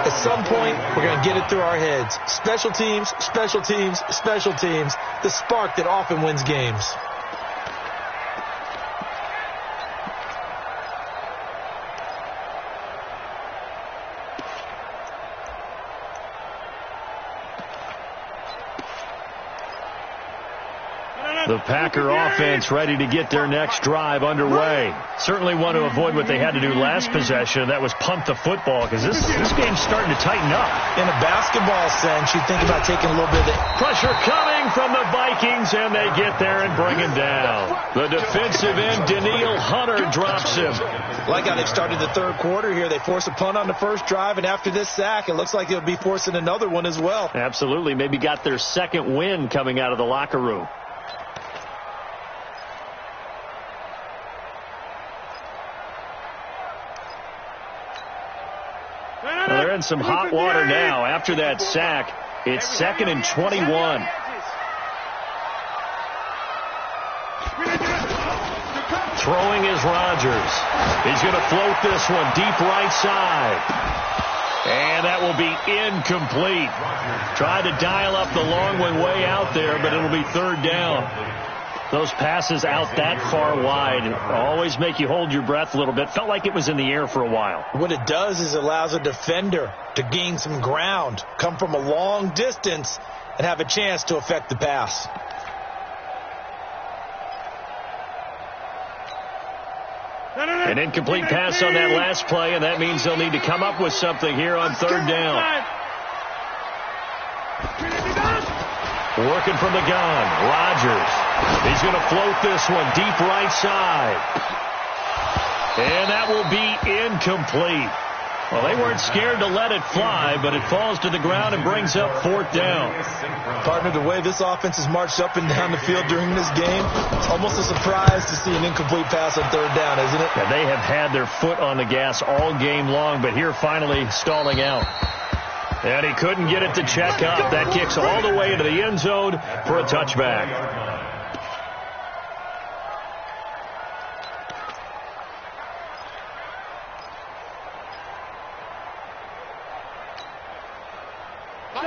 At some point, we're going to get it through our heads. Special teams, special teams, special teams. The spark that often wins games. The Packer offense ready to get their next drive underway. Certainly want to avoid what they had to do last possession. That was punt the football, because this game's starting to tighten up. In a basketball sense, you think about taking a little bit of the Pressure coming from the Vikings, and they get there and bring him down. The defensive end, Daniil Hunter, drops him. Like how they've started the third quarter here. They force a punt on the first drive, and after this sack, it looks like they'll be forcing another one as well. Absolutely. Maybe got their second win coming out of the locker room. Well, they're in some hot water now. After that sack, it's 2nd and 21. Throwing is Rodgers. He's going to float this one deep right side. And that will be incomplete. Tried to dial up the long one way out there, but it'll be third down. Those passes out that far wide always make you hold your breath a little bit. Felt like it was in the air for a while. What it does is it allows a defender to gain some ground, come from a long distance, and have a chance to affect the pass. An incomplete pass on that last play, and that means they'll need to come up with something here on third down. Working from the gun, Rodgers. He's going to float this one deep right side. And that will be incomplete. Well, they weren't scared to let it fly, but it falls to the ground and brings up fourth down. Partner, the way this offense has marched up and down the field during this game, it's almost a surprise to see an incomplete pass on third down, isn't it? Yeah, they have had their foot on the gas all game long, but here finally stalling out. And he couldn't get it to check up. That kicks all the way into the end zone for a touchback.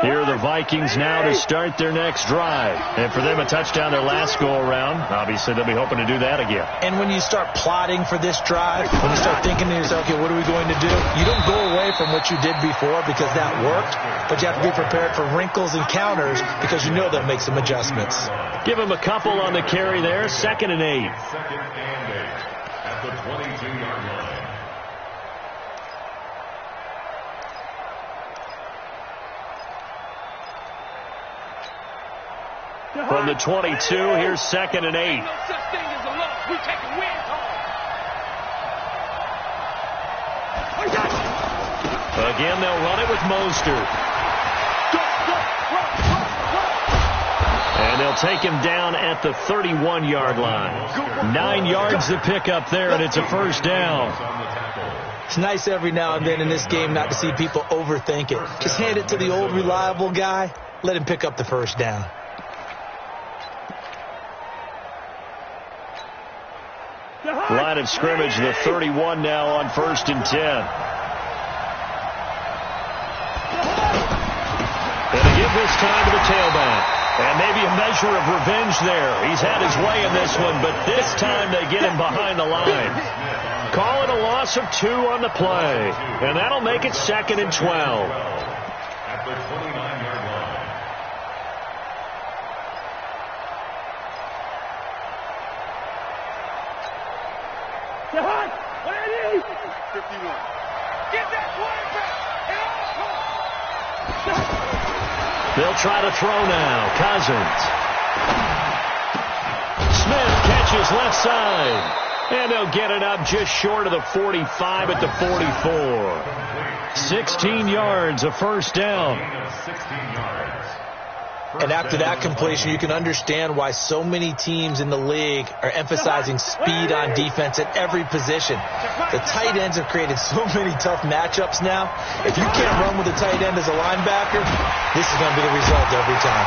Here are the Vikings now to start their next drive. And for them, a touchdown their last go-around. Obviously, they'll be hoping to do that again. And when you start plotting for this drive, when you start thinking to yourself, okay, what are we going to do? You don't go away from what you did before because that worked, but you have to be prepared for wrinkles and counters because you know they'll make some adjustments. Give him a couple on the carry there. 2nd and 8. 2nd and 8 at the 22-yard line. From the 22, here's 2nd and 8. Again, they'll run it with Mostert. And they'll take him down at the 31-yard line. 9 yards to pick up there, and it's a first down. It's nice every now and then in this game not to see people overthink it. Just hand it to the old reliable guy. Let him pick up the first down. Line of scrimmage, the 31 now on 1st and 10. And to give this time to the tailback. And maybe a measure of revenge there. He's had his way in this one, but this time they get him behind the line. Call it a loss of 2 on the play. And that'll make it 2nd and 12. At the 29-yard line. They'll try to throw now. Cousins. Smith catches left side. And they'll get it up just short of the 45 at the 44. 16 yards, a first down. 16 yards. And after that completion, you can understand why so many teams in the league are emphasizing speed on defense at every position. The tight ends have created so many tough matchups now. If you can't run with a tight end as a linebacker, this is going to be the result every time.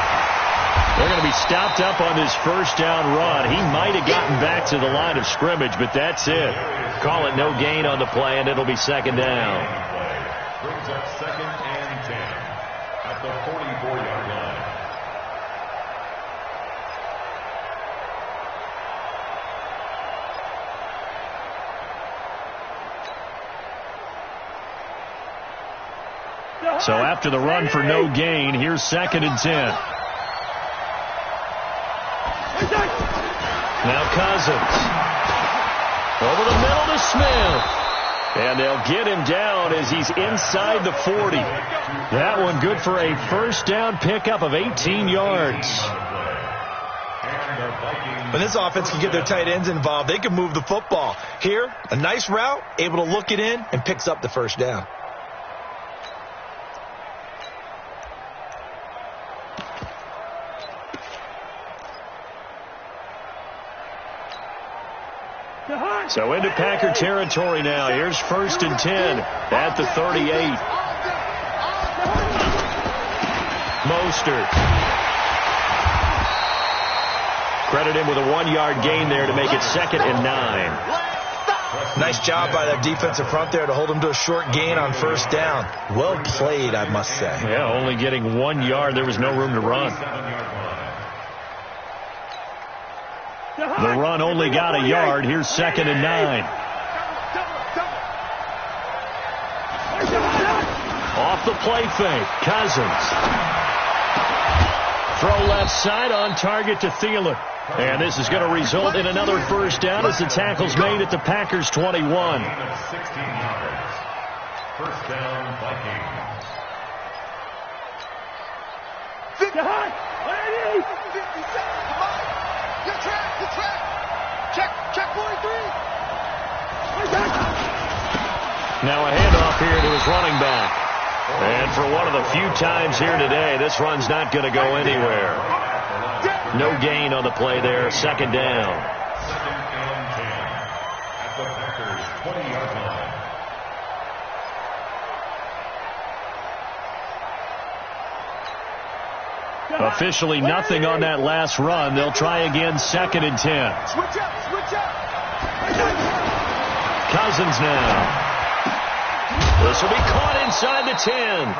They're going to be stopped up on his first down run. He might have gotten back to the line of scrimmage, but that's it. Call it no gain on the play, and it'll be 2nd down. Brings up 2nd and 10 at the 44-yard line. So after the run for no gain, here's 2nd and 10. Cousins. Over the middle to Smith. And they'll get him down as he's inside the 40. That one good for a first down pickup of 18 yards. When this offense can get their tight ends involved, they can move the football. Here, a nice route, able to look it in, and picks up the first down. So into Packer territory now. Here's 1st and 10 at the 38. Mostert. Credit him with a 1-yard gain there to make it 2nd and 9. Nice job by that defensive front there to hold him to a short gain on 1st down. Well played, I must say. Yeah, only getting 1 yard. There was no room to run. The run only got a yard. Here's 2nd and 9. Off the play fake. Cousins. Throw left side on target to Thielen. And this is going to result in another first down as the tackle's made at the Packers' 21. 16 yards. First down, Vikings. 57. Come on. Good track. Check 43. Now a handoff here to his running back. And for one of the few times here today, this run's not going to go anywhere. No gain on the play there. 2nd down. 2nd and 10 at the Packers' 20-yard line. Officially nothing on that last run. They'll try again 2nd and 10. Switch up. Cousins now. This will be caught inside the 10.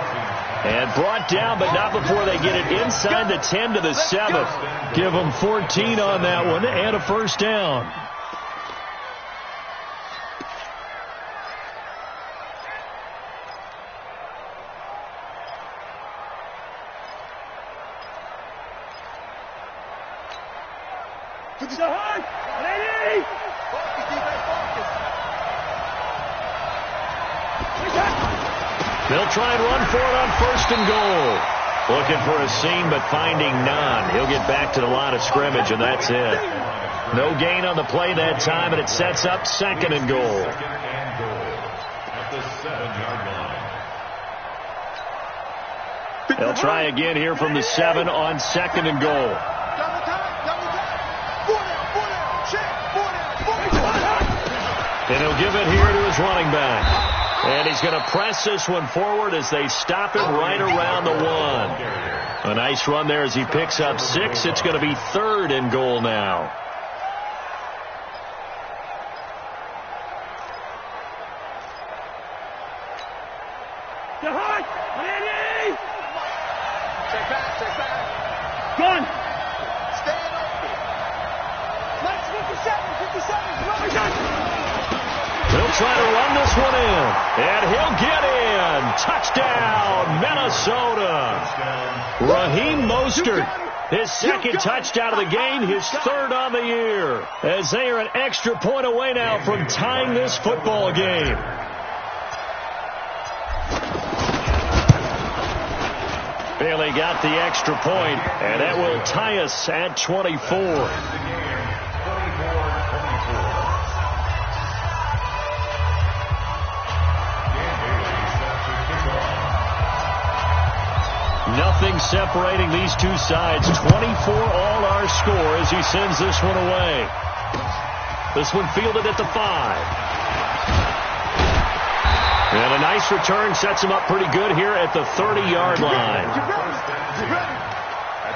And brought down, but not before they get it inside the 10 to the 7. Give them 14 on that one and a first down. They'll try and run for it on 1st and goal. Looking for a seam, but finding none. He'll get back to the line of scrimmage, and that's it. No gain on the play that time, and it sets up 2nd and goal. 2nd and goal at the 7-yard line. They'll try again here from the 7 on 2nd and goal. And he'll give it here to his running back. And he's going to press this one forward as they stop it right around the 1. A nice run there as he picks up 6. It's going to be 3rd and goal now. Check back. Gone. Stand open. Let's 57. He'll try to run this one in. And he'll get in. Touchdown, Minnesota. Raheem Mostert. His 2nd touchdown of the game, his 3rd on the year. As they are an extra point away now from tying this football game. Bailey got the extra point, and that will tie us at 24. Nothing separating these two sides. 24 all our score as he sends this one away. This one fielded at the 5. And a nice return sets him up pretty good here at the 30-yard line. At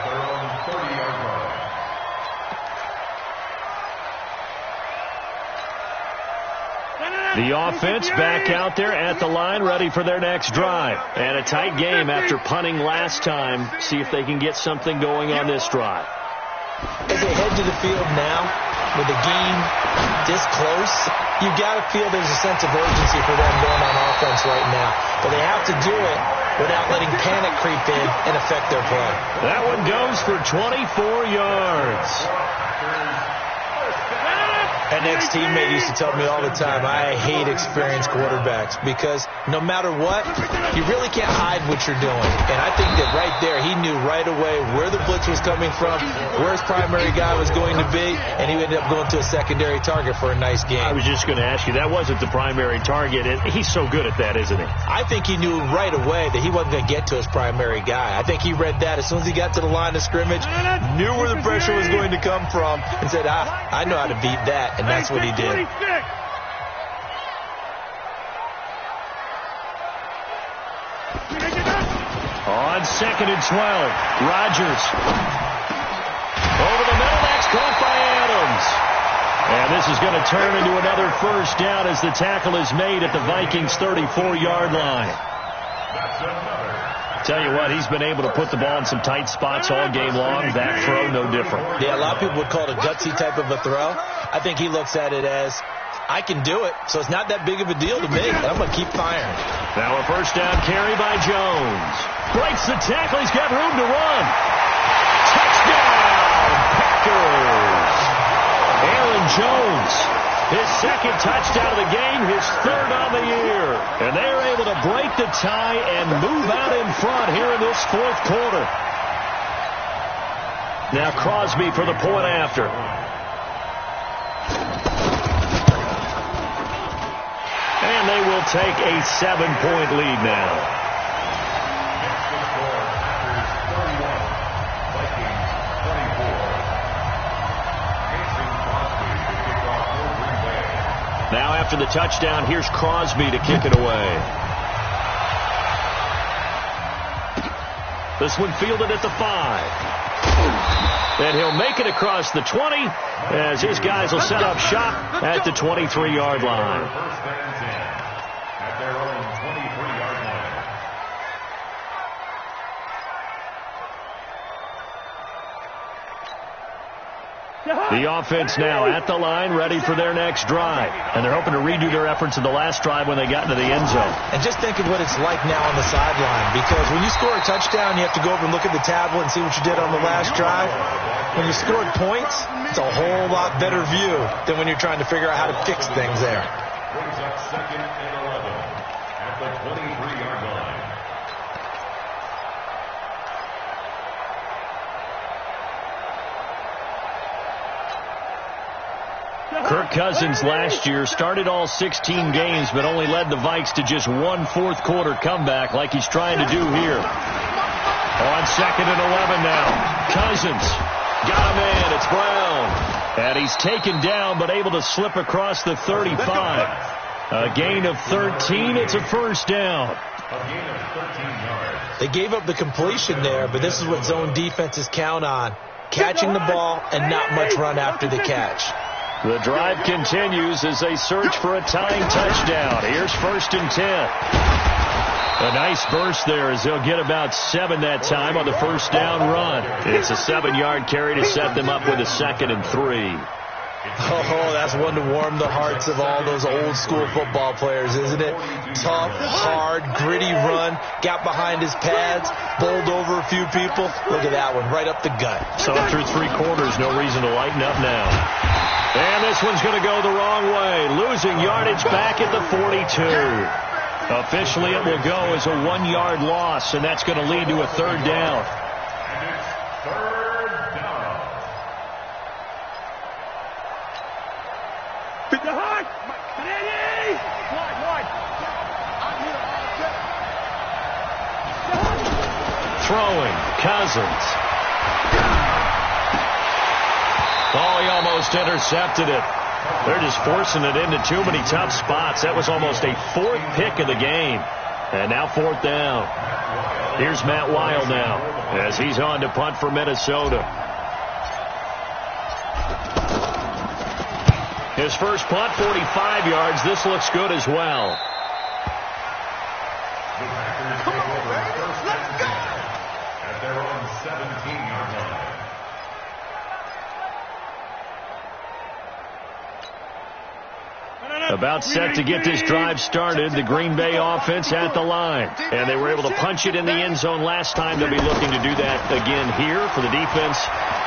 their own 30-yard line. The offense back out there at the line, ready for their next drive. And a tight game after punting last time. See if they can get something going on this drive. As they head to the field now, with the game this close, you've got to feel there's a sense of urgency for them going on offense right now. But they have to do it without letting panic creep in and affect their play. That one goes for 24 yards. An ex-teammate used to tell me all the time, I hate experienced quarterbacks because no matter what, you really can't hide what you're doing. And I think that right there, he knew right away where the blitz was coming from, where his primary guy was going to be, and he ended up going to a secondary target for a nice game. I was just going to ask you, that wasn't the primary target. He's so good at that, isn't he? I think he knew right away that he wasn't going to get to his primary guy. I think he read that as soon as he got to the line of scrimmage, knew where the pressure was going to come from, and said, I know how to beat that. And that's what he did. On 2nd and 12, Rodgers. Over the middle, that's caught by Adams. And this is going to turn into another first down as the tackle is made at the Vikings' 34-yard line. Tell you what, he's been able to put the ball in some tight spots all game long. That throw, no different. Yeah, a lot of people would call it a gutsy type of a throw. I think he looks at it as, I can do it, so it's not that big of a deal to me. I'm going to keep firing. Now a first down carry by Jones. Breaks the tackle. He's got room to run. Touchdown, Packers. Aaron Jones, his second touchdown of the game, his third on the year. And they're able to break the tie and move out in front here in this fourth quarter. Now Crosby for the point after. And they will take a 7-point lead now. Now after the touchdown, here's Crosby to kick it away. This one fielded at the 5. And he'll make it across the 20 as his guys will set up shop at the 23-yard line. First and 10 at their own 23-yard line. The offense now at the line, ready for their next drive. And they're hoping to redo their efforts in the last drive when they got into the end zone. And just think of what it's like now on the sideline, because when you score a touchdown, you have to go over and look at the tablet and see what you did on the last drive. When you scored points, it's a whole lot better view than when you're trying to figure out how to fix things there. Brings up 2nd and 11 at the 23-yard line. Kirk Cousins last year started all 16 games but only led the Vikes to just one fourth-quarter comeback like he's trying to do here. On 2nd and 11 now. Cousins got a man. It's Brown. And he's taken down but able to slip across the 35. A gain of 13. It's a first down. A gain of 13 yards. They gave up the completion there, but this is what zone defenses count on. Catching the ball and not much run after the catch. The drive continues as they search for a tying touchdown. Here's 1st and 10. A nice burst there as they'll get about 7 that time on the first down run. It's a 7-yard carry to set them up with a 2nd and 3. Oh, that's one to warm the hearts of all those old school football players, isn't it? Tough, hard, gritty run, got behind his pads, bowled over a few people. Look at that one, right up the gut. So through 3 quarters, no reason to lighten up now. And this one's going to go the wrong way, losing yardage back at the 42. Officially, it will go as a 1-yard loss, and that's going to lead to a 3rd down. And it's 3rd down. Throwing, Cousins. Oh, he almost intercepted it. They're just forcing it into too many tough spots. That was almost a 4th pick of the game. And now 4th down. Here's Matt Weil now as he's on to punt for Minnesota. His first punt, 45 yards. This looks good as well. The Packers take over 1st and 10 at their own 17-yard line. About set to get this drive started. The Green Bay offense at the line. And they were able to punch it in the end zone last time. They'll be looking to do that again here for the defense.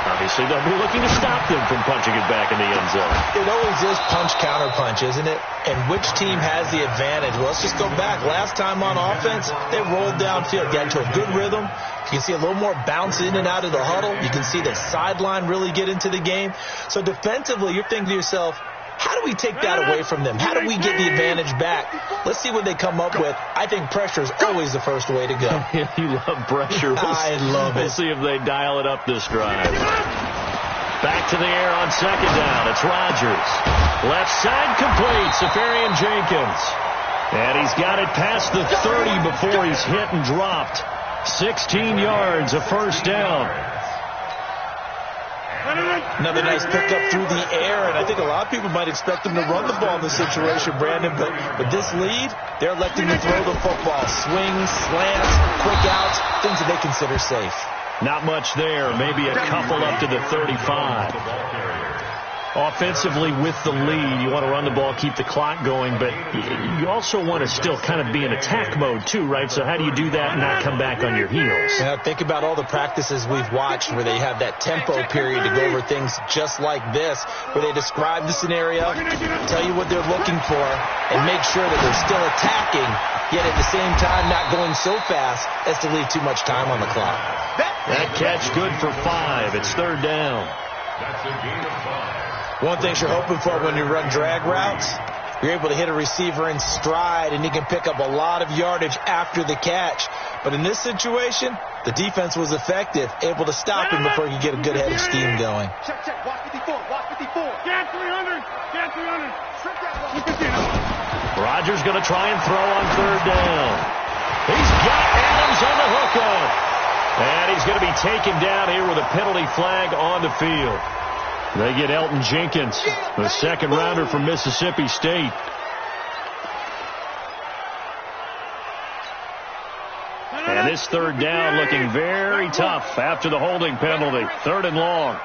Obviously, they'll be looking to stop them from punching it back in the end zone. It always is punch-counter-punch, isn't it? And which team has the advantage? Well, let's just go back. Last time on offense, they rolled downfield, got into a good rhythm. You can see a little more bounce in and out of the huddle. You can see the sideline really get into the game. So defensively, you're thinking to yourself, how do we take that away from them? How do we get the advantage back? Let's see what they come up with. I think pressure is always the first way to go. You love pressure. I love it. We'll see if they dial it up this drive. Back to the air on second down. It's Rodgers. Left side complete. Safarian Jenkins. And he's got it past the 30 before he's hit and dropped. 16 yards, a first down. Another nice pickup through the air, and I think a lot of people might expect them to run the ball in this situation, Brandon, but with this lead, they're electing to throw the football. Swings, slants, quick outs, things that they consider safe. Not much there, maybe a couple up to the 35. Offensively with the lead, you want to run the ball, keep the clock going, but you also want to still kind of be in attack mode too, right? So how do you do that and not come back on your heels? Now, think about all the practices we've watched where they have that tempo period to go over things just like this, where they describe the scenario, tell you what they're looking for, and make sure that they're still attacking, yet at the same time not going so fast as to leave too much time on the clock. That catch good for 5. It's third down. That's a gain of 5. One thing you're hoping for when you run drag routes, you're able to hit a receiver in stride, and he can pick up a lot of yardage after the catch. But in this situation, the defense was effective, able to stop him before he could get a good head of steam going. Check, walk 54, walk 54. Get 300, get 300. Strip that, walk 50. Rodgers going to try and throw on third down. He's got Adams on the hookup. And he's going to be taken down here with a penalty flag on the field. They get Elton Jenkins, the second rounder from Mississippi State. And this third down looking very tough after the holding penalty. Third and long.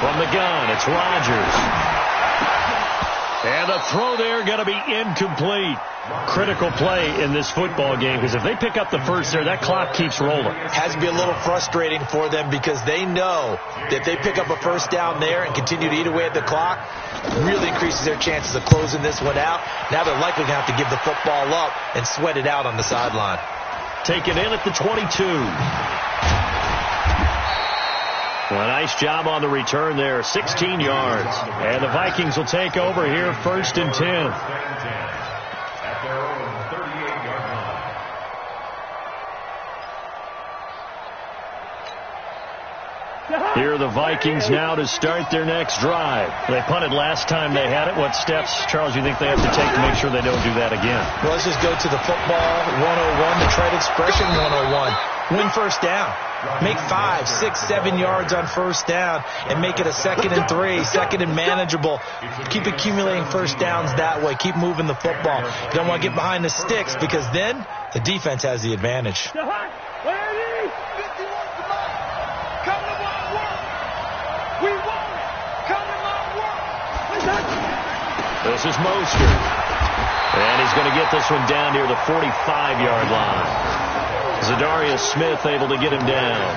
From the gun, it's Rodgers. And the throw there going to be incomplete. Critical play in this football game, because if they pick up the first there, that clock keeps rolling. Has to be a little frustrating for them because they know that if they pick up a first down there and continue to eat away at the clock, really increases their chances of closing this one out. Now they're likely going to have to give the football up and sweat it out on the sideline. Taken in at the 22. Well, nice job on the return there, 16 yards. And the Vikings will take over here, 1st and 10. At their own 38-yard line. Here are the Vikings now to start their next drive. They punted last time they had it. What steps, Charles, you think they have to take to make sure they don't do that again? Well, let's just go to the football 101, the trade expression 101. Win first down. Make 5, 6, 7 yards on first down and make it a 2nd and 3, 2nd and manageable. Keep accumulating first downs that way. Keep moving the football. You don't want to get behind the sticks because then the defense has the advantage. This is Mostert. And he's going to get this one down near the 45-yard line. Zadarius Smith able to get him down.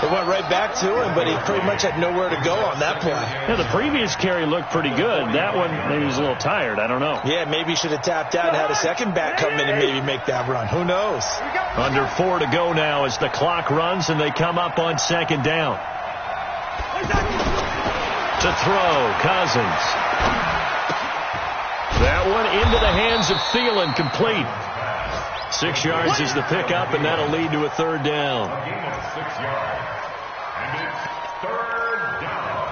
It went right back to him, but he pretty much had nowhere to go on that play. Yeah, the previous carry looked pretty good. That one, maybe he was a little tired. I don't know. Yeah, maybe he should have tapped out and had a second back come in and maybe make that run. Who knows? Under 4 to go now as the clock runs and they come up on 2nd down. To throw, Cousins. That one into the hands of Thielen, complete. 6 yards is the pickup, and that'll lead to a third down. A gain of 6 yards. And it's third down.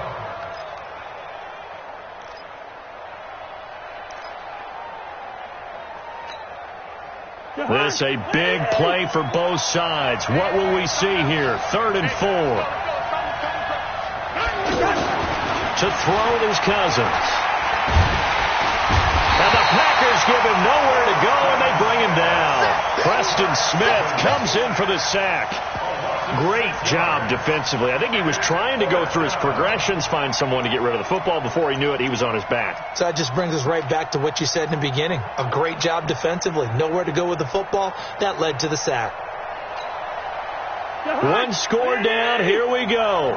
This a big play for both sides. What will we see here? 3rd and 4. To throw is Cousins. And the Packers give him nowhere to go, and they bring him down. Preston Smith comes in for the sack. Great job defensively. I think he was trying to go through his progressions, find someone to get rid of the football. Before he knew it, he was on his back. So that just brings us right back to what you said in the beginning. A great job defensively. Nowhere to go with the football. That led to the sack. One score down. Here we go.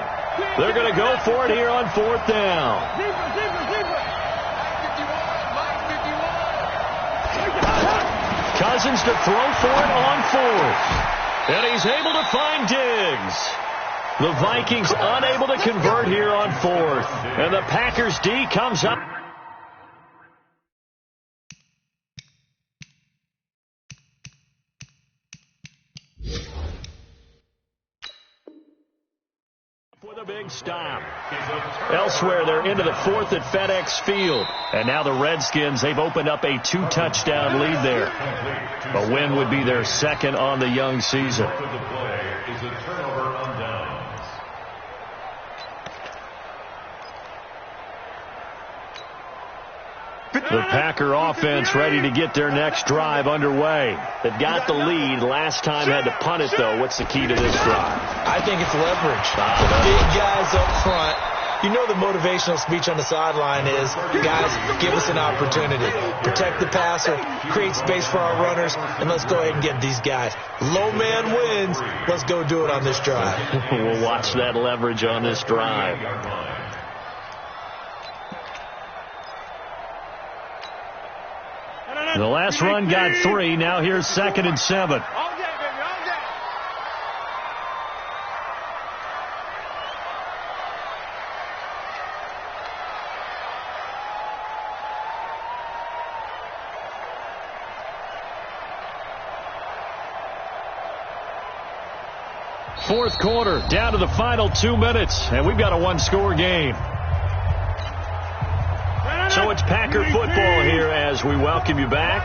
They're going to go for it here on 4th down. Cousins to throw for it on 4th. And he's able to find Diggs. The Vikings unable to convert here on 4th. And the Packers D comes up. For the big stop. Elsewhere, they're into the 4th at FedEx Field. And now the Redskins, they've opened up a 2-touchdown lead there. A win would be their second on the young season. The Packer offense ready to get their next drive underway. They've got the lead. Last time had to punt it, though. What's the key to this drive? I think it's leverage. The big guys up front. You know the motivational speech on the sideline is, guys, give us an opportunity. Protect the passer, create space for our runners, and let's go ahead and get these guys. Low man wins. Let's go do it on this drive. We'll watch that leverage on this drive. The last run got 3. Now here's 2nd and 7. Fourth quarter, down to the final 2 minutes, and we've got a one-score game. So it's Packer football here as we welcome you back.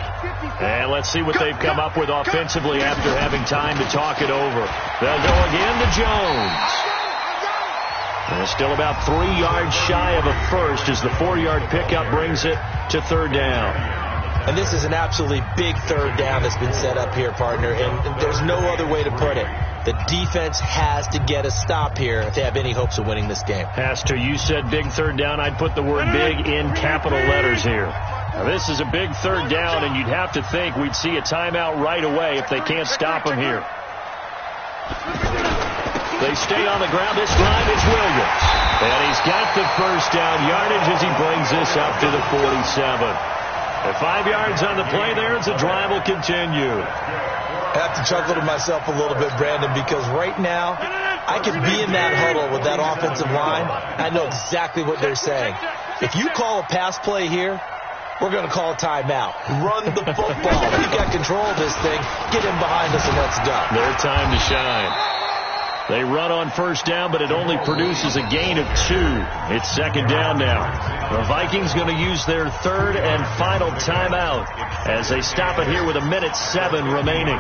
And let's see what they've come up with offensively after having time to talk it over. They'll go again to Jones. And they're still about 3 yards shy of a first as the 4-yard pickup brings it to 3rd down. And this is an absolutely big 3rd down that's been set up here, partner. And there's no other way to put it. The defense has to get a stop here if they have any hopes of winning this game. Has to. You said big 3rd down. I'd put the word big in capital letters here. Now, this is a big 3rd down, and you'd have to think we'd see a timeout right away if they can't stop them here. They stay on the ground. This time it's Williams. And he's got the first down yardage as he brings this up to the 47. At 5 yards on the play there, the drive will continue. I have to chuckle to myself a little bit, Brandon, because right now I could be in that huddle with that offensive line. I know exactly what they're saying. If you call a pass play here, we're going to call a timeout. Run the football. We've got control of this thing. Get in behind us and let's go. Their time to shine. They run on first down, but it only produces a gain of 2. It's 2nd down now. The Vikings going to use their 3rd and final timeout as they stop it here with 1:07 remaining.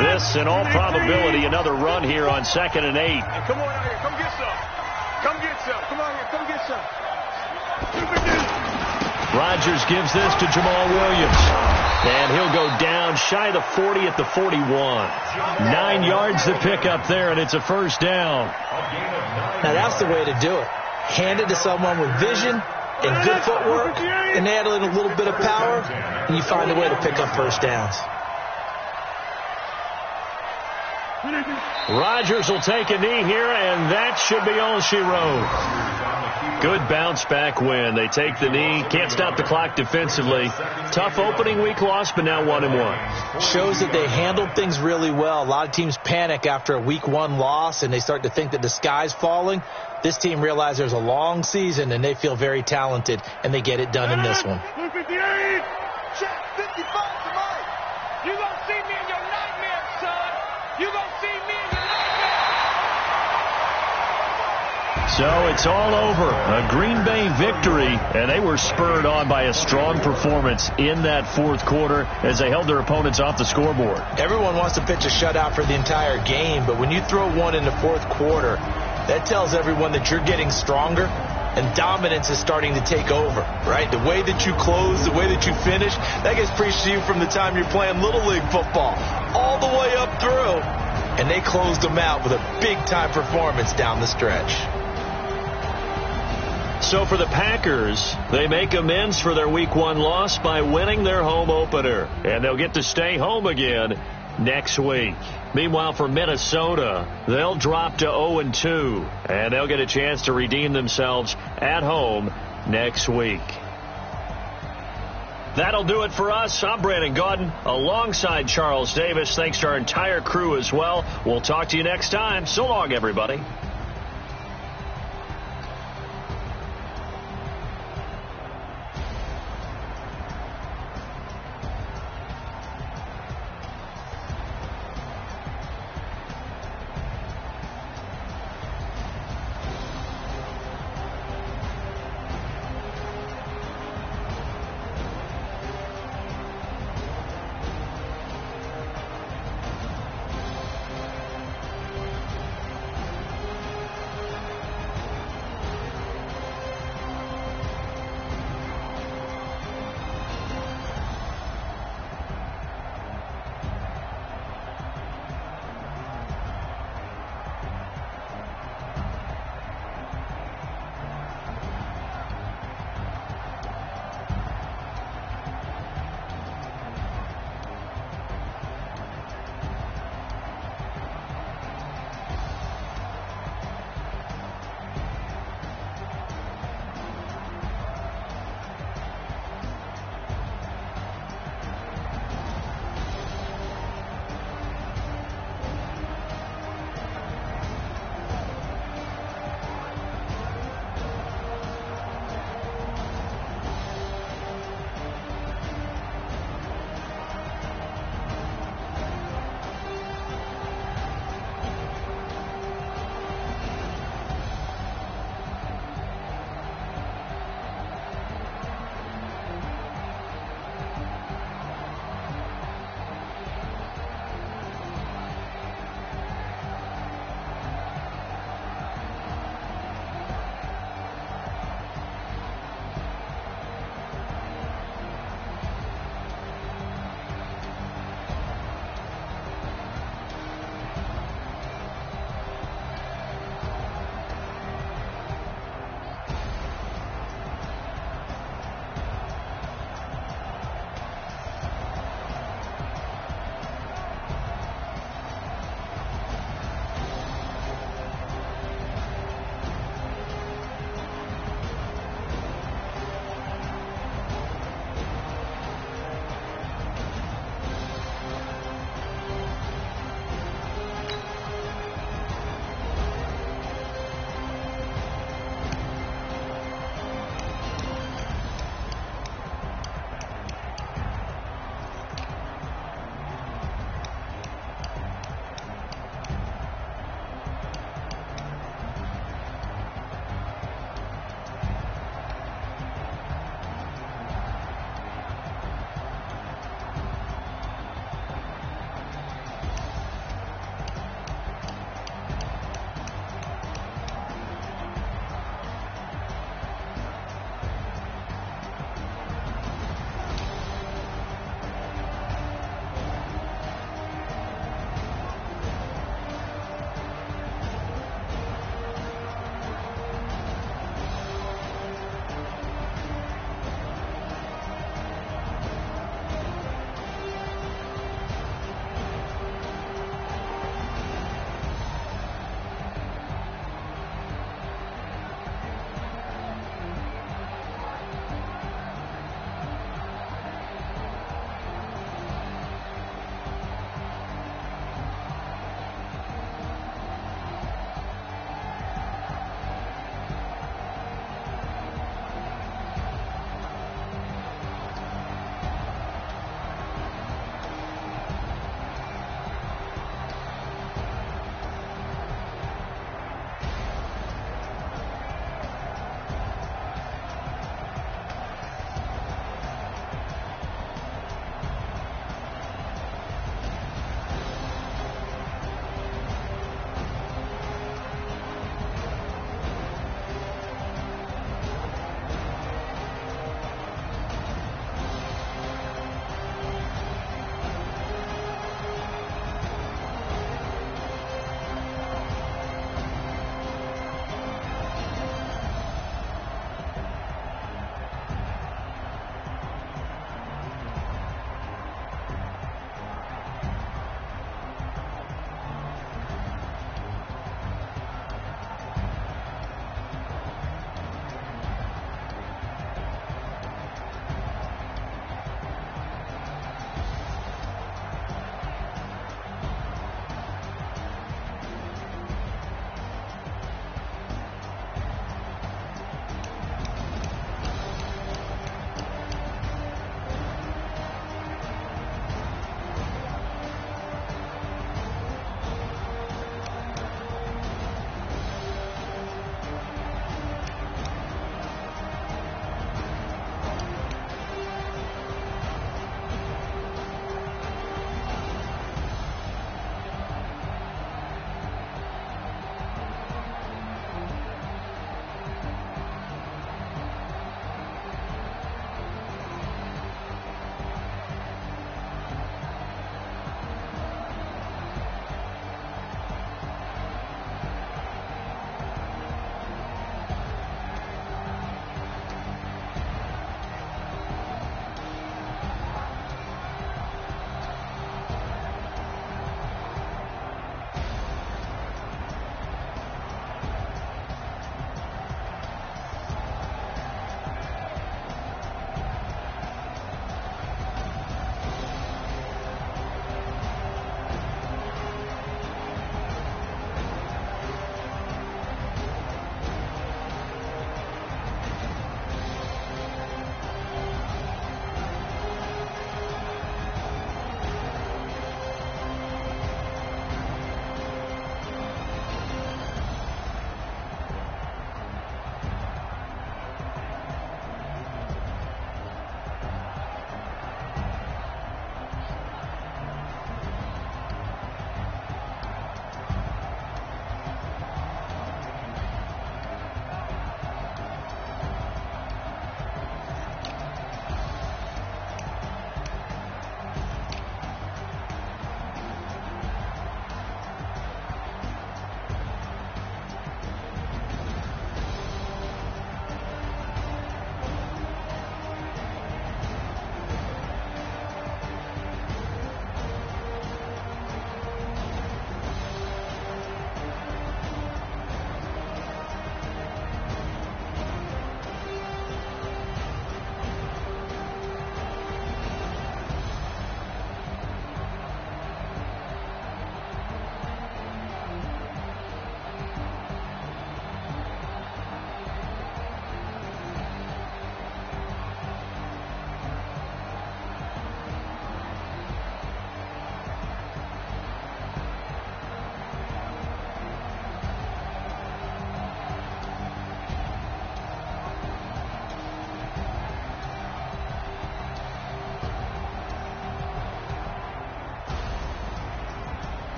This, in all probability, another run here on 2nd and 8. Hey, come on out here. Come get some. Come get some. Come on here. Come get some. Rodgers gives this to Jamal Williams. And he'll go down shy of the 40 at the 41. 9 yards to pick up there, and it's a first down. Now, that's the way to do it. Hand it to someone with vision and good footwork, and add in a little bit of power, and you find a way to pick up first downs. Rodgers will take a knee here, and that should be all she wrote. Good bounce-back win. They take the knee. Can't stop the clock defensively. Tough opening week loss, but now 1-1. Shows that they handled things really well. A lot of teams panic after a week 1 loss, and they start to think that the sky's falling. This team realizes there's a long season, and they feel very talented, and they get it done in this one. Check 55 tonight. You gonna see me in your nightmares, son. You gonna see me in your nightmares. So it's all over. A Green Bay victory, and they were spurred on by a strong performance in that 4th quarter as they held their opponents off the scoreboard. Everyone wants to pitch a shutout for the entire game, but when you throw one in the 4th quarter, that tells everyone that you're getting stronger, and dominance is starting to take over, right? The way that you close, the way that you finish, that gets preached to you from the time you're playing Little League football all the way up through. And they closed them out with a big-time performance down the stretch. So for the Packers, they make amends for their Week 1 loss by winning their home opener. And they'll get to stay home again next week. Meanwhile, for Minnesota, they'll drop to 0-2, and they'll get a chance to redeem themselves at home next week. That'll do it for us. I'm Brandon Gaudin alongside Charles Davis. Thanks to our entire crew as well. We'll talk to you next time. So long, everybody.